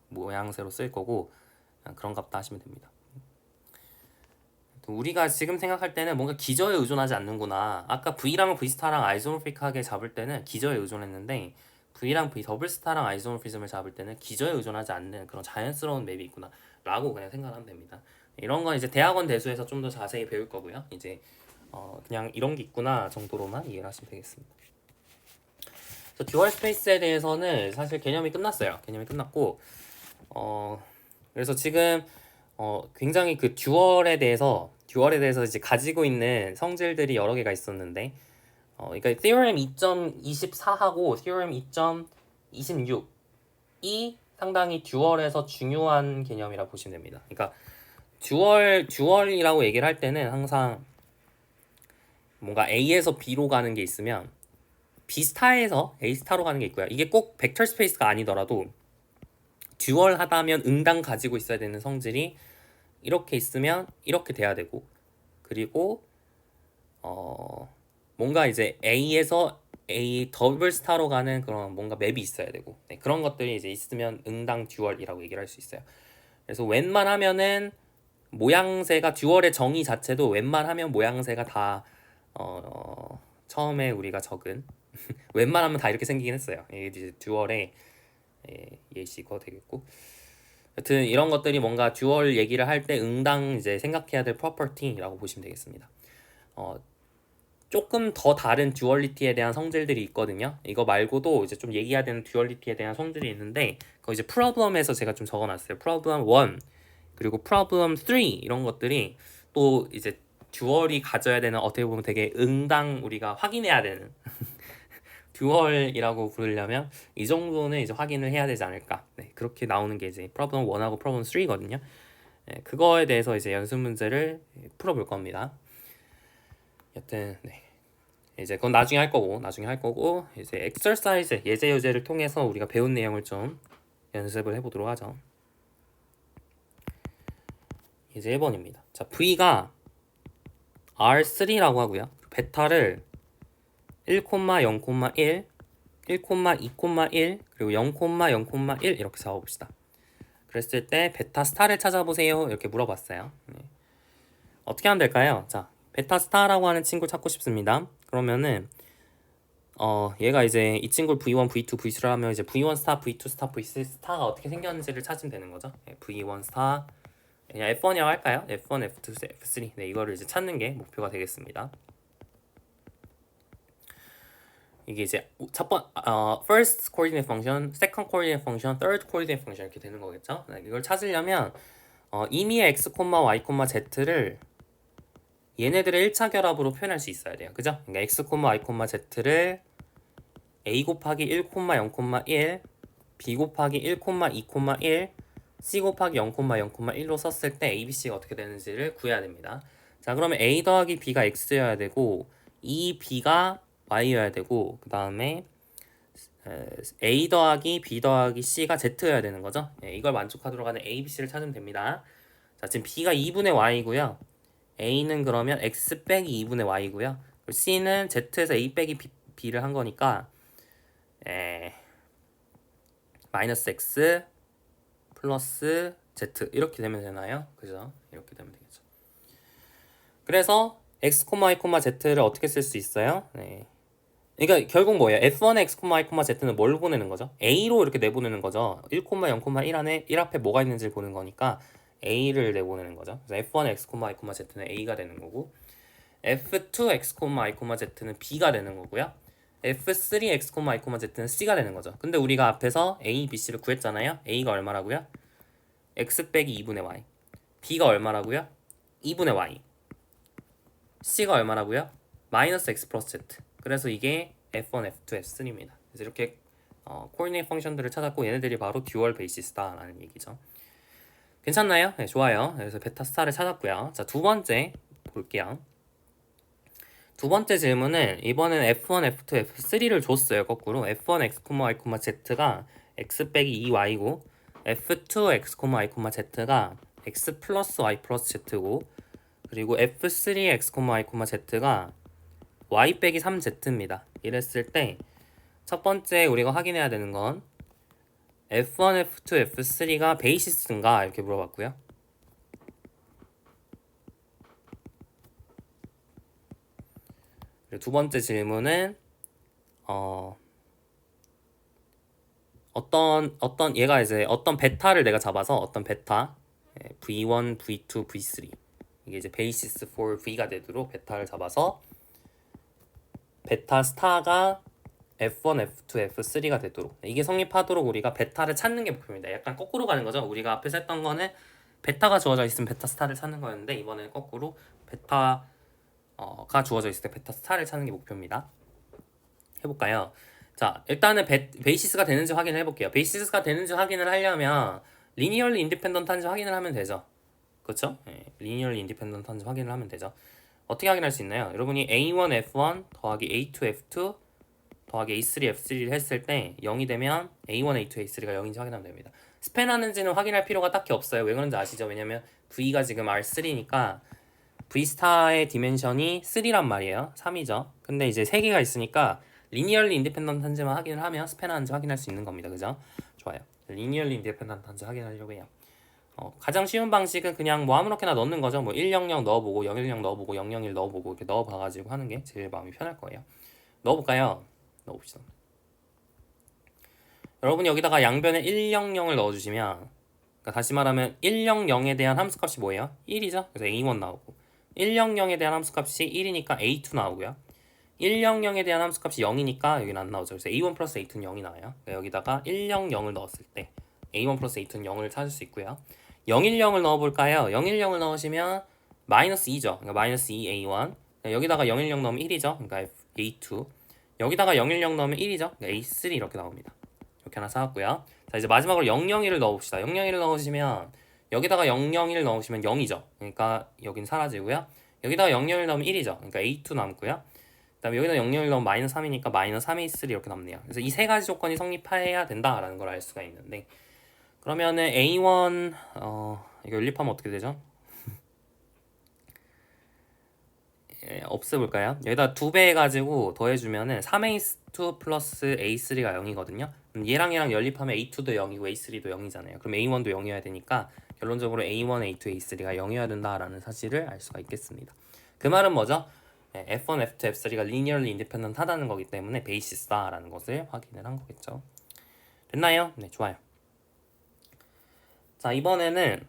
모양새로 쓸 거고 그런갑다 하시면 됩니다. 우리가 지금 생각할 때는 뭔가 기저에 의존하지 않는구나. 아까 V랑 V스타랑 아이소모픽하게 잡을 때는 기저에 의존했는데 V랑 V 더블 스타랑 아이소모피즘을 잡을 때는 기저에 의존하지 않는 그런 자연스러운 맵이 있구나 라고 그냥 생각하면 됩니다. 이런 건 이제 대학원 대수에서 좀 더 자세히 배울 거고요. 이제 그냥 이런 게 있구나 정도로만 이해를 하시면 되겠습니다. 그래서 듀얼 스페이스에 대해서는 사실 개념이 끝났어요. 개념이 끝났고 그래서 지금 굉장히 그 듀얼에 대해서 이제 가지고 있는 성질들이 여러 개가 있었는데 그러니까 Theorem 2.24하고 Theorem 2.26이 상당히 듀얼에서 중요한 개념이라 보시면 됩니다. 그러니까 듀얼이라고 얘기를 할 때는 항상 뭔가 A에서 B로 가는 게 있으면 B 스타에서 A 스타로 가는 게 있고요. 이게 꼭 벡터 스페이스가 아니더라도 듀얼하다면 응당 가지고 있어야 되는 성질이 이렇게 있으면 이렇게 돼야 되고 그리고 뭔가 이제 A에서 A 더블 스타로 가는 그런 뭔가 맵이 있어야 되고 그런 것들이 이제 있으면 응당 듀얼이라고 얘기를 할 수 있어요. 그래서 웬만하면은 모양새가 듀얼의 정의 자체도 웬만하면 모양새가 다 처음에 우리가 적은 웬만하면 다 이렇게 생기긴 했어요. 이게 이제 듀얼의 예시가 되겠고 여튼 이런 것들이 뭔가 듀얼 얘기를 할 때 응당 이제 생각해야 될 프로퍼티라고 보시면 되겠습니다. 조금 더 다른 듀얼리티에 대한 성질들이 있거든요. 이거 말고도 이제 좀 얘기해야 되는 듀얼리티에 대한 성질이 있는데 그거 이제 프로블럼에서 제가 좀 적어놨어요. 프로블럼 1 그리고 프로블럼 3 이런 것들이 또 이제 듀얼이 가져야 되는 어떻게 보면 되게 응당 우리가 확인해야 되는 듀얼이라고 부르려면 이 정도는 이제 확인을 해야 되지 않을까. 그렇게 나오는 게 이제 프로블럼 1하고 프로블럼 3거든요. 그거에 대해서 이제 연습 문제를 풀어볼 겁니다. 여튼 네. 이제 그건 나중에 할 거고 이제 exercise 예제 요제를 통해서 우리가 배운 내용을 좀 연습을 해보도록 하죠. 이제 1번입니다. 자, V가 R3라고 하고요. 베타를 1,0,1, 1,2,1 그리고 0,0,1 이렇게 잡아봅시다. 그랬을 때 베타 스타를 찾아보세요 이렇게 물어봤어요. 어떻게 하면 될까요? 자, 베타 스타라고 하는 친구를 찾고 싶습니다. 그러면은 얘가 이제 이 친구를 V1, V2, V3로 하면 이제 V1 스타, V2 스타, V3 스타가 어떻게 생겼는지를 찾으면 되는 거죠. V1 스타 그냥 F1이라고 할까요? F1, F2, F3 네, 이거를 이제 찾는 게 목표가 되겠습니다. 이게 이제 first coordinate function, second coordinate function, third coordinate function 이렇게 되는 거겠죠. 네, 이걸 찾으려면 이미의 x, y, z를 얘네들의 1차 결합으로 표현할 수 있어야 돼요. 그죠? 그러니까 x, y, z를 a 곱하기 1,0,1, b 곱하기 1,2,1, c 곱하기 0,0,1로 썼을 때 abc가 어떻게 되는지를 구해야 됩니다. 자, 그러면 a 더하기 b가 x여야 되고 이 b가 y여야 되고 그 다음에 a 더하기 b 더하기 c가 z여야 되는 거죠. 이걸 만족하도록 하는 abc를 찾으면 됩니다. 자, 지금 b가 2분의 y고요. a는 그러면 x 빼기 2분의 y고요. c는 z에서 a 빼기 b를 한 거니까 마이너스 x 플러스 z 이렇게 되면 되나요? 그죠? 이렇게 되면 되겠죠. 그래서 x, y, z를 어떻게 쓸 수 있어요? 네. 그러니까 결국 뭐예요? f1의 x, y, z는 뭘 보내는 거죠? a로 이렇게 내보내는 거죠. 1,0,1 안에 1 앞에 뭐가 있는지 보는 거니까 a를 내보내는 거죠. 그래서 f1의 x, y, z는 a가 되는 거고 f2 x, y, z는 b가 되는 거고요. f3 x, y, z는 c가 되는 거죠. 근데 우리가 앞에서 a, b, c를 구했잖아요. a가 얼마라고요? x 빼기 2분의 y. b가 얼마라고요? 2분의 y. c가 얼마라고요? 마이너스 x 플러스 z. 그래서 이게 f1, f2, f3입니다. 그래서 이렇게 코디네이트 펑션들을 찾았고 얘네들이 바로 듀얼 베이시스다라는 얘기죠. 괜찮나요? 네, 좋아요. 그래서 베타 스타를 찾았고요. 자, 두 번째 볼게요. 두 번째 질문은 이번엔 F1, F2, F3를 줬어요. 거꾸로 F1, X, Y, Z가 X 빼기 2Y고 F2, X, Y, Z가 X 플러스 Y 플러스 Z고 그리고 F3, X, Y, Z가 Y 빼기 3Z입니다. 이랬을 때 첫 번째 우리가 확인해야 되는 건 F1, F2, F3가 베이시스인가 이렇게 물어봤고요. 두 번째 질문은 어떤 얘가 이제 어떤 베타를 내가 잡아서 어떤 베타 V1, V2, V3 이게 이제 베이시스 for V가 되도록 베타를 잡아서 베타 스타가 F1, F2, F3가 되도록 이게 성립하도록 우리가 베타를 찾는 게 목표입니다. 약간 거꾸로 가는 거죠. 우리가 앞에서 했던 거는 베타가 주어져 있으면 베타 스타를 찾는 거였는데 이번에는 거꾸로 베타가 주어져 있을 때 베타 스타를 찾는 게 목표입니다. 해볼까요? 자, 일단은 베이시스가 되는지 확인을 해볼게요. 베이시스가 되는지 확인을 하려면 리니얼리 인디펜던트한지 확인을 하면 되죠. 그렇죠? 리니얼리 인디펜던트한지 확인을 하면 되죠. 어떻게 확인할 수 있나요? 여러분이 A1, F1 더하기 A2, F2 더하기 A3, F3를 했을 때 0이 되면 A1, A2, A3가 0인지 확인하면 됩니다. 스팬하는지는 확인할 필요가 딱히 없어요. 왜 그런지 아시죠? 왜냐면 V가 지금 R3니까 V스타의 디멘션이 3란 말이에요. 3이죠. 근데 이제 3개가 있으니까 리니얼리 인디펜던트한지만 확인을 하면 스팬하는지 확인할 수 있는 겁니다. 그죠? 좋아요. 리니얼리 인디펜던트한지 확인하려고 해요. 가장 쉬운 방식은 그냥 뭐 아무렇게나 넣는 거죠. 뭐 100 넣어보고 010 넣어보고 001 넣어보고 이렇게 넣어봐가지고 하는 게 제일 마음이 편할 거예요. 넣어볼까요? 넣어봅시다. 여러분 여기다가 양변에 100을 넣어주시면 그러니까 다시 말하면 100에 대한 함수값이 뭐예요? 1이죠? 그래서 A1 나오고 100에 대한 함수값이 1이니까 A2 나오고요. 100에 대한 함수값이 0이니까 여기는 안 나오죠. 그래서 A1 플러스 A2는 0이 나와요. 그러니까 여기다가 100을 넣었을 때 A1 플러스 A2는 0을 찾을 수 있고요. 010을 넣어볼까요? 010을 넣으시면 마이너스 2죠. 그러니까 마이너스 2A1 여기다가 010 넣으면 1이죠. 그러니까 A2 여기다가 010 넣으면 1이죠. 그러니까 A3 이렇게 나옵니다. 이렇게 하나 쌓았고요. 자 이제 마지막으로 001을 넣어봅시다. 001을 넣으시면 여기다가 001 넣으시면 0이죠. 그러니까 여긴 사라지고요. 여기다가 001 넣으면 1이죠. 그러니까 A2 남고요. 그다음에 여기다 001 넣으면 마이너스 3이니까 마이너스 3A3 이렇게 남네요. 그래서 이 세 가지 조건이 성립해야 된다라는 걸 알 수가 있는데, 그러면은 A1 이거 연립하면 어떻게 되죠? 예, 없애볼까요? 여기다 2배 해가지고 더해주면은 3A2 플러스 A3가 0이거든요. 얘랑 얘랑 연립하면 A2도 0이고 A3도 0이잖아요. 그럼 A1도 0이어야 되니까 결론적으로 A1, A2, A3가 0이어야 된다라는 사실을 알 수가 있겠습니다. 그 말은 뭐죠? F1, F2, F3가 linearly independent 하다는 거기 때문에 베이시스다라는 것을 확인을 한 거겠죠. 됐나요? 네, 좋아요. 자, 이번에는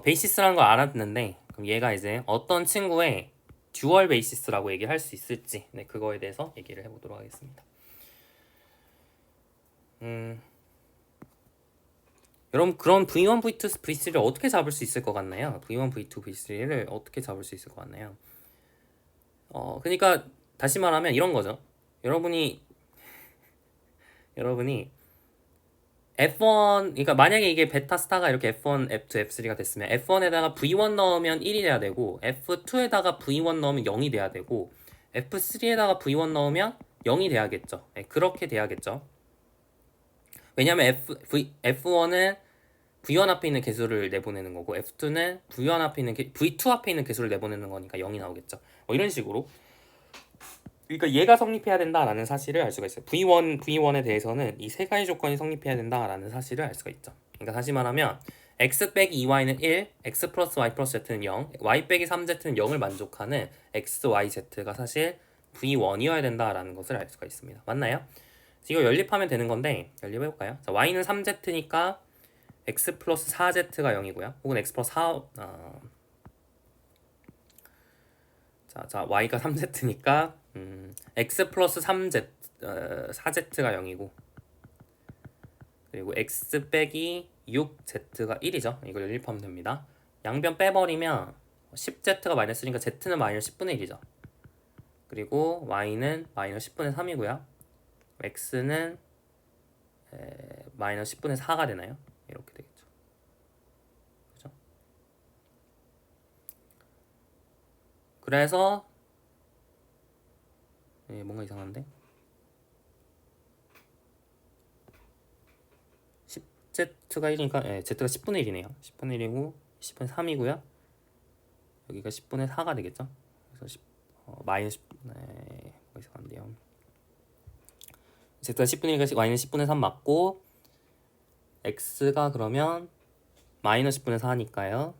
베이시스라는 걸 알았는데, 그럼 얘가 이제 어떤 친구의 듀얼 베이시스라고 얘기를 할 수 있을지, 네, 그거에 대해서 얘기를 해보도록 하겠습니다. 여러분, 그럼 V1, V2, V3를 어떻게 잡을 수 있을 것 같나요? V1, V2, V3를 어떻게 잡을 수 있을 것 같나요? 그러니까 다시 말하면 이런 거죠. 여러분이 F1, 그러니까 만약에 이게 베타 스타가 이렇게 F1, F2, F3가 됐으면 F1에다가 V1 넣으면 1이 돼야 되고, F2에다가 V1 넣으면 0이 돼야 되고, F3에다가 V1 넣으면 0이 돼야겠죠. 네, 그렇게 돼야겠죠. 왜냐면 F1은 V1 앞에 있는 개수를 내보내는 거고, F2는 V1 앞에 있는 V2 앞에 있는 개수를 내보내는 거니까 0이 나오겠죠. 뭐 이런 식으로. 그러니까 얘가 성립해야 된다라는 사실을 알 수가 있어요. V1에 대해서는 이 세 가지 조건이 성립해야 된다라는 사실을 알 수가 있죠. 그러니까 다시 말하면 x 빼기 2y는 1, x 플러스 y 플러스 z는 0, y 빼기 3z는 0을 만족하는 x, y, z가 사실 V1이어야 된다라는 것을 알 수가 있습니다. 맞나요? 이거 연립하면 되는 건데 연립해볼까요? 자, y는 3z니까 x 플러스 4z가 0이고요. 혹은 x 플러스 4... 자, y가 3z니까 x 플러스 3z 4z가 0이고, 그리고 x 빼기 6z가 1이죠. 이걸 연립하면 됩니다. 양변 빼버리면 10z가 마이너스니까 z는 마이너스 10분의 1이죠. 그리고 y는 마이너스 10분의 3이고요. x는 마이너스 10분의 4가 되나요? 이렇게 되겠죠. 그죠? 그래서 뭔가 이상한데? 10z가 1이니까 z가 10분의 1이네요. 10분의 1이고 10분의 3이고요. 여기가 10분의 4가 되겠죠. 그래서 마이너스 뭐 이상한데요. z가 10분의 1이니까 y는 10분의 3 맞고, x가 그러면 마이너스 10분의 4니까요.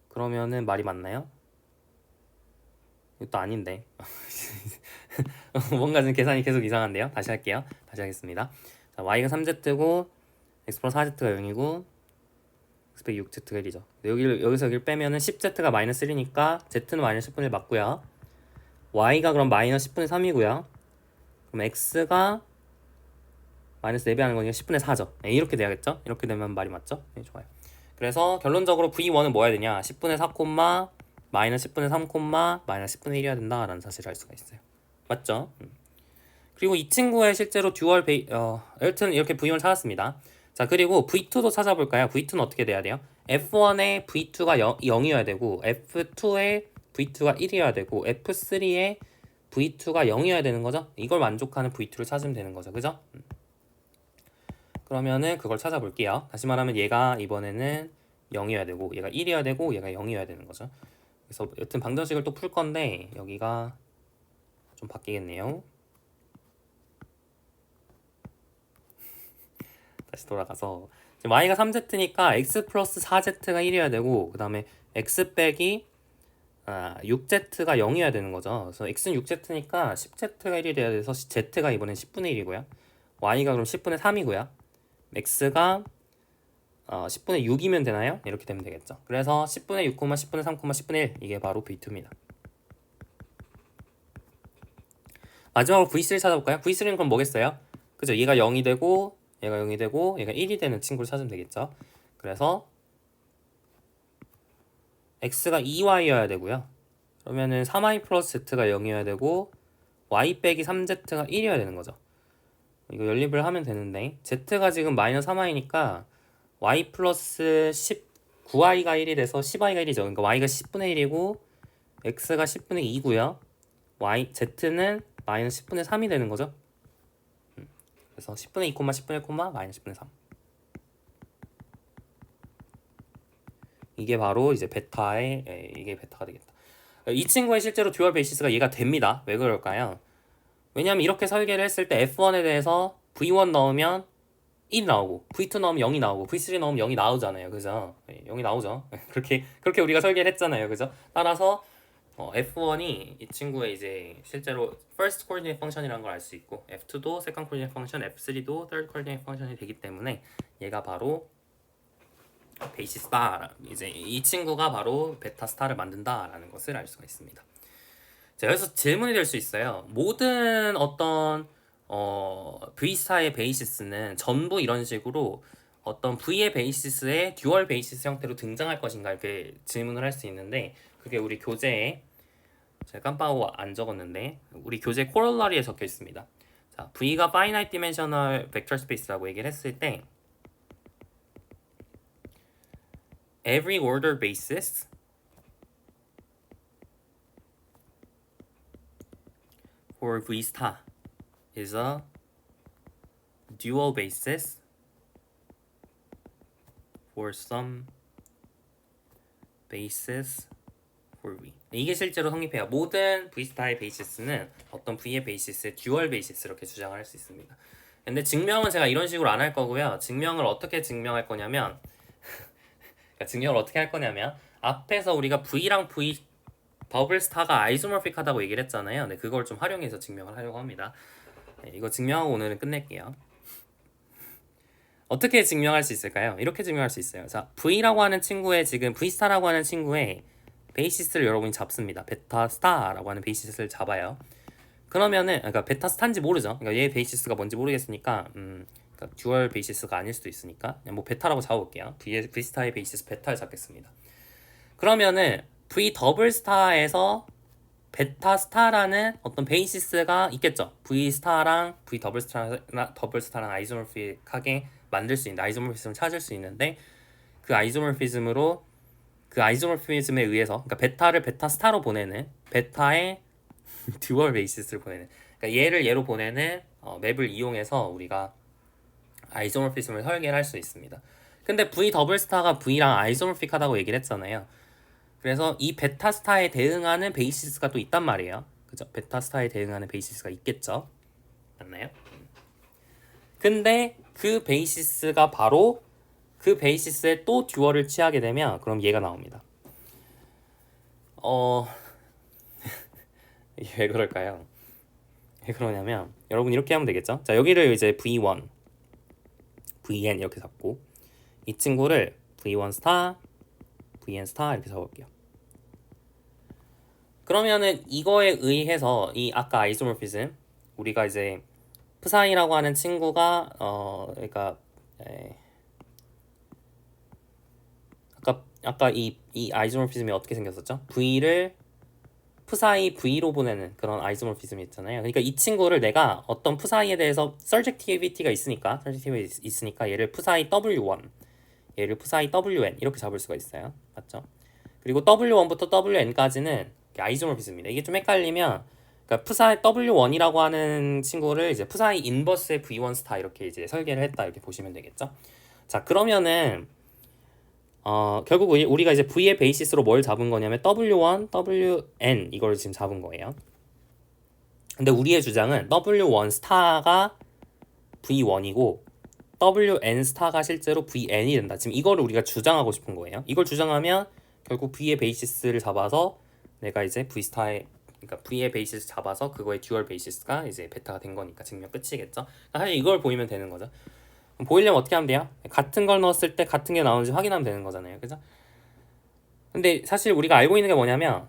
그러면은 말이 맞나요? 이것도 아닌데. 뭔가 좀 계산이 계속 이상한데요. 다시 할게요. 다시 하겠습니다. 자, y가 3z고 x 플러스 4z가 0이고 x 빼기 6z가 1이죠. 여기서 여기를 빼면은 10z가 마이너스 1이니까 z는 마이너스 10분의 1 맞고요. y가 그럼 마이너스 10분의 3이고요. 그럼 x가 마이너스 4배 하는 거니까 10분의 4죠. 네, 이렇게 돼야겠죠? 이렇게 되면 말이 맞죠? 네, 좋아요. 그래서 결론적으로 V1은 뭐 해야 되냐? 10분의 4, 마이너스 10분의 3, 마이너스 10분의 1이어야 된다라는 사실을 알 수가 있어요. 맞죠? 그리고 이 친구의 실제로 듀얼 여튼 이렇게 V1 찾았습니다. 자, 그리고 V2도 찾아볼까요? V2는 어떻게 돼야 돼요? F1에 V2가 0이어야 되고, F2에 V2가 1이어야 되고, F3에 V2가 0이어야 되는 거죠? 이걸 만족하는 V2를 찾으면 되는 거죠. 그죠? 그러면은 그걸 찾아볼게요. 다시 말하면 얘가 이번에는 0이어야 되고, 얘가 1이어야 되고, 얘가 0이어야 되는 거죠. 그래서 여튼 방정식을 또 풀 건데 여기가 좀 바뀌겠네요. 다시 돌아가서 지금 y가 3z니까 x 플러스 4z가 1이어야 되고, 그 다음에 x 빼기 6z가 0이어야 되는 거죠. 그래서 x는 6z니까 10z가 1이 돼야 돼서 z가 이번엔 10분의 1이고요. y가 그럼 10분의 3이고요. x가 10분의 6이면 되나요? 이렇게 되면 되겠죠. 그래서 10분의 6, 10분의 3, 10분의 1 이게 바로 V2입니다. 마지막으로 V3를 찾아볼까요? V3는 그럼 뭐겠어요? 그죠? 얘가 0이 되고, 얘가 0이 되고, 얘가 1이 되는 친구를 찾으면 되겠죠. 그래서 x가 2y여야 되고요. 그러면은 3y 플러스 z가 0이어야 되고, y 빼기 3z가 1이어야 되는 거죠. 이거 연립을 하면 되는데 z가 지금 마이너스 3i니까 y 플러스 9i가 1이 돼서 10i가 1이죠. 그러니까 y가 10분의 1이고 x가 10분의 2고요. z는 마이너스 10분의 3이 되는 거죠. 그래서 10분의 2, 10분의 1, 마이너스 10분의 3. 이게 바로 이제 이게 베타가 되겠다. 이 친구의 실제로 듀얼 베이시스가 얘가 됩니다. 왜 그럴까요? 왜냐면 이렇게 설계를 했을 때 F1에 대해서 V1 넣으면 1 나오고 V2 넣으면 0이 나오고 V3 넣으면 0이 나오잖아요. 그죠? 0이 나오죠. 그렇게 우리가 설계를 했잖아요. 그죠? 따라서 F1이 이 친구의 이제 실제로 first coordinate function이라는 걸 알 수 있고 F2도 second coordinate function, F3도 third coordinate function이 되기 때문에 얘가 바로 베이시스다. 이제 이 친구가 바로 베타 스타를 만든다라는 것을 알 수가 있습니다. 자, 여기서 질문이 될 수 있어요. 모든 어떤 V스타의 베이시스는 전부 이런 식으로 어떤 V의 베이시스의 듀얼 베이시스 형태로 등장할 것인가 이렇게 질문을 할 수 있는데 그게 우리 교재에 제가 깜빡하고 안 적었는데 우리 교재 코롤라리에 적혀 있습니다. 자, V가 finite dimensional vector space라고 얘기를 했을 때 every order basis for V star is a dual basis for some basis for V. 이게 실제로 성립해요. 모든 V 스타의 베이시스는 어떤 V의 베이시스의 듀얼 베이시스 이렇게 주장을 할 수 있습니다. 근데 증명은 제가 이런 식으로 안 할 거고요. 증명을 어떻게 증명할 거냐면 증명을 어떻게 할 거냐면 앞에서 우리가 V랑 V 버블 스타가 아이소모픽하다고 얘기를 했잖아요. 네, 그걸 좀 활용해서 증명을 하려고 합니다. 네, 이거 증명하고 오늘은 끝낼게요. 어떻게 증명할 수 있을까요? 이렇게 증명할 수 있어요. 자, V라고 하는 친구의 지금 V스타라고 하는 친구의 베이시스를 여러분이 잡습니다. 베타 스타라고 하는 베이시스를 잡아요. 그러면은 그러니까 베타 스타인지 모르죠. 그러니까 얘 베이시스가 뭔지 모르겠으니까 그러니까 듀얼 베이시스가 아닐 수도 있으니까 그냥 뭐 베타라고 잡아볼게요. V 스타의 베이시스 베타를 잡겠습니다. 그러면은 V 더블 스타에서 베타 스타라는 어떤 베이시스가 있겠죠. V 스타랑 V 더블 스타랑 아이소모픽하게 만들 수 있는 아이소모피즘을 찾을 수 있는데 그 아이소모피즘에 의해서 그러니까 베타를 베타 스타로 보내는 베타의 듀얼 베이시스를 보내는 그러니까 얘를 얘로 보내는 맵을 이용해서 우리가 아이소모피즘을 설계를 할 수 있습니다. 근데 V 더블 스타가 V랑 아이소모픽하다고 얘기를 했잖아요. 그래서 이 베타 스타에 대응하는 베이시스가 또 있단 말이에요. 그죠? 베타 스타에 대응하는 베이시스가 있겠죠. 맞나요? 근데 그 베이시스가 바로 그 베이시스에 또 듀얼을 취하게 되면 그럼 얘가 나옵니다. 이게 왜 그럴까요? 왜 그러냐면 여러분 이렇게 하면 되겠죠? 자, 여기를 이제 V1, VN 이렇게 잡고 이 친구를 V1 스타, VN 스타 이렇게 잡아볼게요. 그러면은 이거에 의해서 이 아까 아이소모피즘 우리가 이제 프사이라고 하는 친구가 그러니까 아까 이 아이소모피즘이 어떻게 생겼었죠? V를 푸사이 V로 보내는 그런 아이소모피즘이 있잖아요. 그러니까 이 친구를 내가 어떤 푸사이에 대해서 서젝티비티가 있으니까 얘를 푸사이 W1, 얘를 푸사이 WN 이렇게 잡을 수가 있어요. 맞죠? 그리고 W1부터 WN까지는 아이소모피즘입니다. 이게 좀 헷갈리면 그러니까 푸사이 W1이라고 하는 친구를 이제 푸사이 인버스의 V1 스타 이렇게 이제 설계를 했다 이렇게 보시면 되겠죠. 자, 그러면은 결국 우리가 이제 V의 베이시스로 뭘 잡은 거냐면 W1, WN 이걸 지금 잡은 거예요. 근데 우리의 주장은 W1 스타가 V1이고 WN 스타가 실제로 VN이 된다. 지금 이거를 우리가 주장하고 싶은 거예요. 이걸 주장하면 결국 V의 베이시스를 잡아서 내가 이제 그러니까 V의 베이시스 잡아서 그거의 듀얼 베이시스가 이제 베타가 된 거니까 증명 끝이겠죠. 사실 이걸 보이면 되는 거죠. 보이려면 어떻게 하면 돼요? 같은 걸 넣었을 때 같은 게 나오는지 확인하면 되는 거잖아요. 그죠? 근데 사실 우리가 알고 있는 게 뭐냐면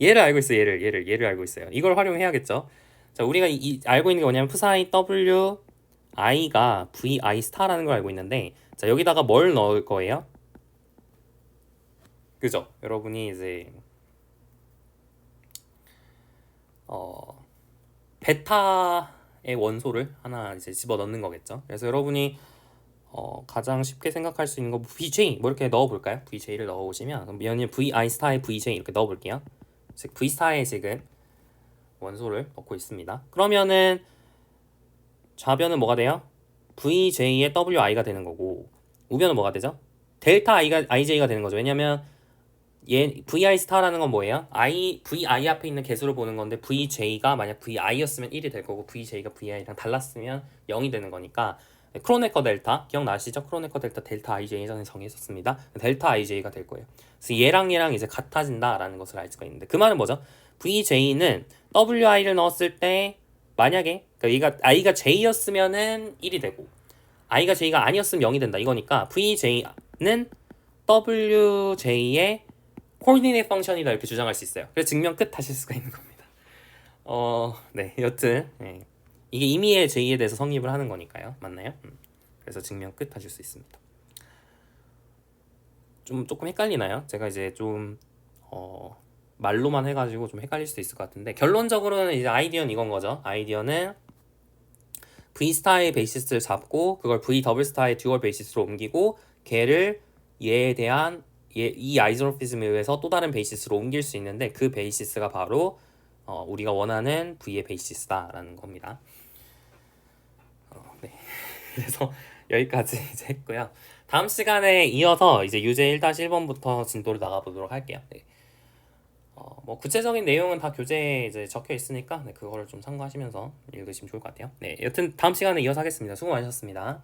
얘를 알고 있어요. 얘를 알고 있어요. 이걸 활용해야겠죠. 자, 우리가 알고 있는 게 뭐냐면 푸사이 W i가 vi 스타라는 걸 알고 있는데 자, 여기다가 뭘 넣을 거예요? 그죠? 여러분이 이제 베타 원소를 하나 이제 집어 넣는 거겠죠. 그래서 여러분이 가장 쉽게 생각할 수 있는 거 VJ 뭐 이렇게 넣어 볼까요? VJ를 넣어 보시면 그럼 VI 스타의 VJ 이렇게 넣어 볼게요. 즉 V 스타에 지금 원소를 넣고 있습니다. 그러면은 좌변은 뭐가 돼요? VJ의 WI가 되는 거고 우변은 뭐가 되죠? 델타 IJ가 되는 거죠. 왜냐면 얘 VI 스타라는 건 뭐예요? VI 앞에 있는 개수를 보는 건데 VJ가 만약 VI였으면 1이 될 거고 VJ가 VI랑 달랐으면 0이 되는 거니까 크로네커 델타 기억나시죠? 크로네커 델타 델타 IJ 예전에 정의했었습니다. 델타 IJ가 될 거예요. 그래서 얘랑 이제 같아진다라는 것을 알 수가 있는데 그 말은 뭐죠? VJ는 WI를 넣었을 때 만약에 그러니까 I가 J였으면은 1이 되고 I가 J가 아니었으면 0이 된다 이거니까 VJ는 WJ의 코디네이트 펑션이다 이렇게 주장할 수 있어요. 그래서 증명 끝 하실 수가 있는 겁니다. 네, 여튼 네. 이게 임의의 J에 대해서 성립을 하는 거니까요. 맞나요? 그래서 증명 끝 하실 수 있습니다. 조금 헷갈리나요? 제가 이제 좀 말로만 해가지고 좀 헷갈릴 수도 있을 것 같은데 결론적으로는 이제 아이디어는 이건 거죠. 아이디어는 V 스타의 베이시스를 잡고 그걸 V 더블 스타의 듀얼 베이시스로 옮기고 걔를 얘에 대한 이 아이소모피즘에 의해서 또 다른 베이시스로 옮길 수 있는데 그 베이시스가 바로 우리가 원하는 V의 베이시스다라는 겁니다. 네. 그래서 여기까지 이제 했고요. 다음 시간에 이어서 이제 유제 1-1번부터 진도를 나가보도록 할게요. 네. 뭐 구체적인 내용은 다 교재에 이제 적혀 있으니까 네, 그거를 좀 참고하시면서 읽으시면 좋을 것 같아요. 네, 여튼 다음 시간에 이어서 하겠습니다. 수고 많으셨습니다.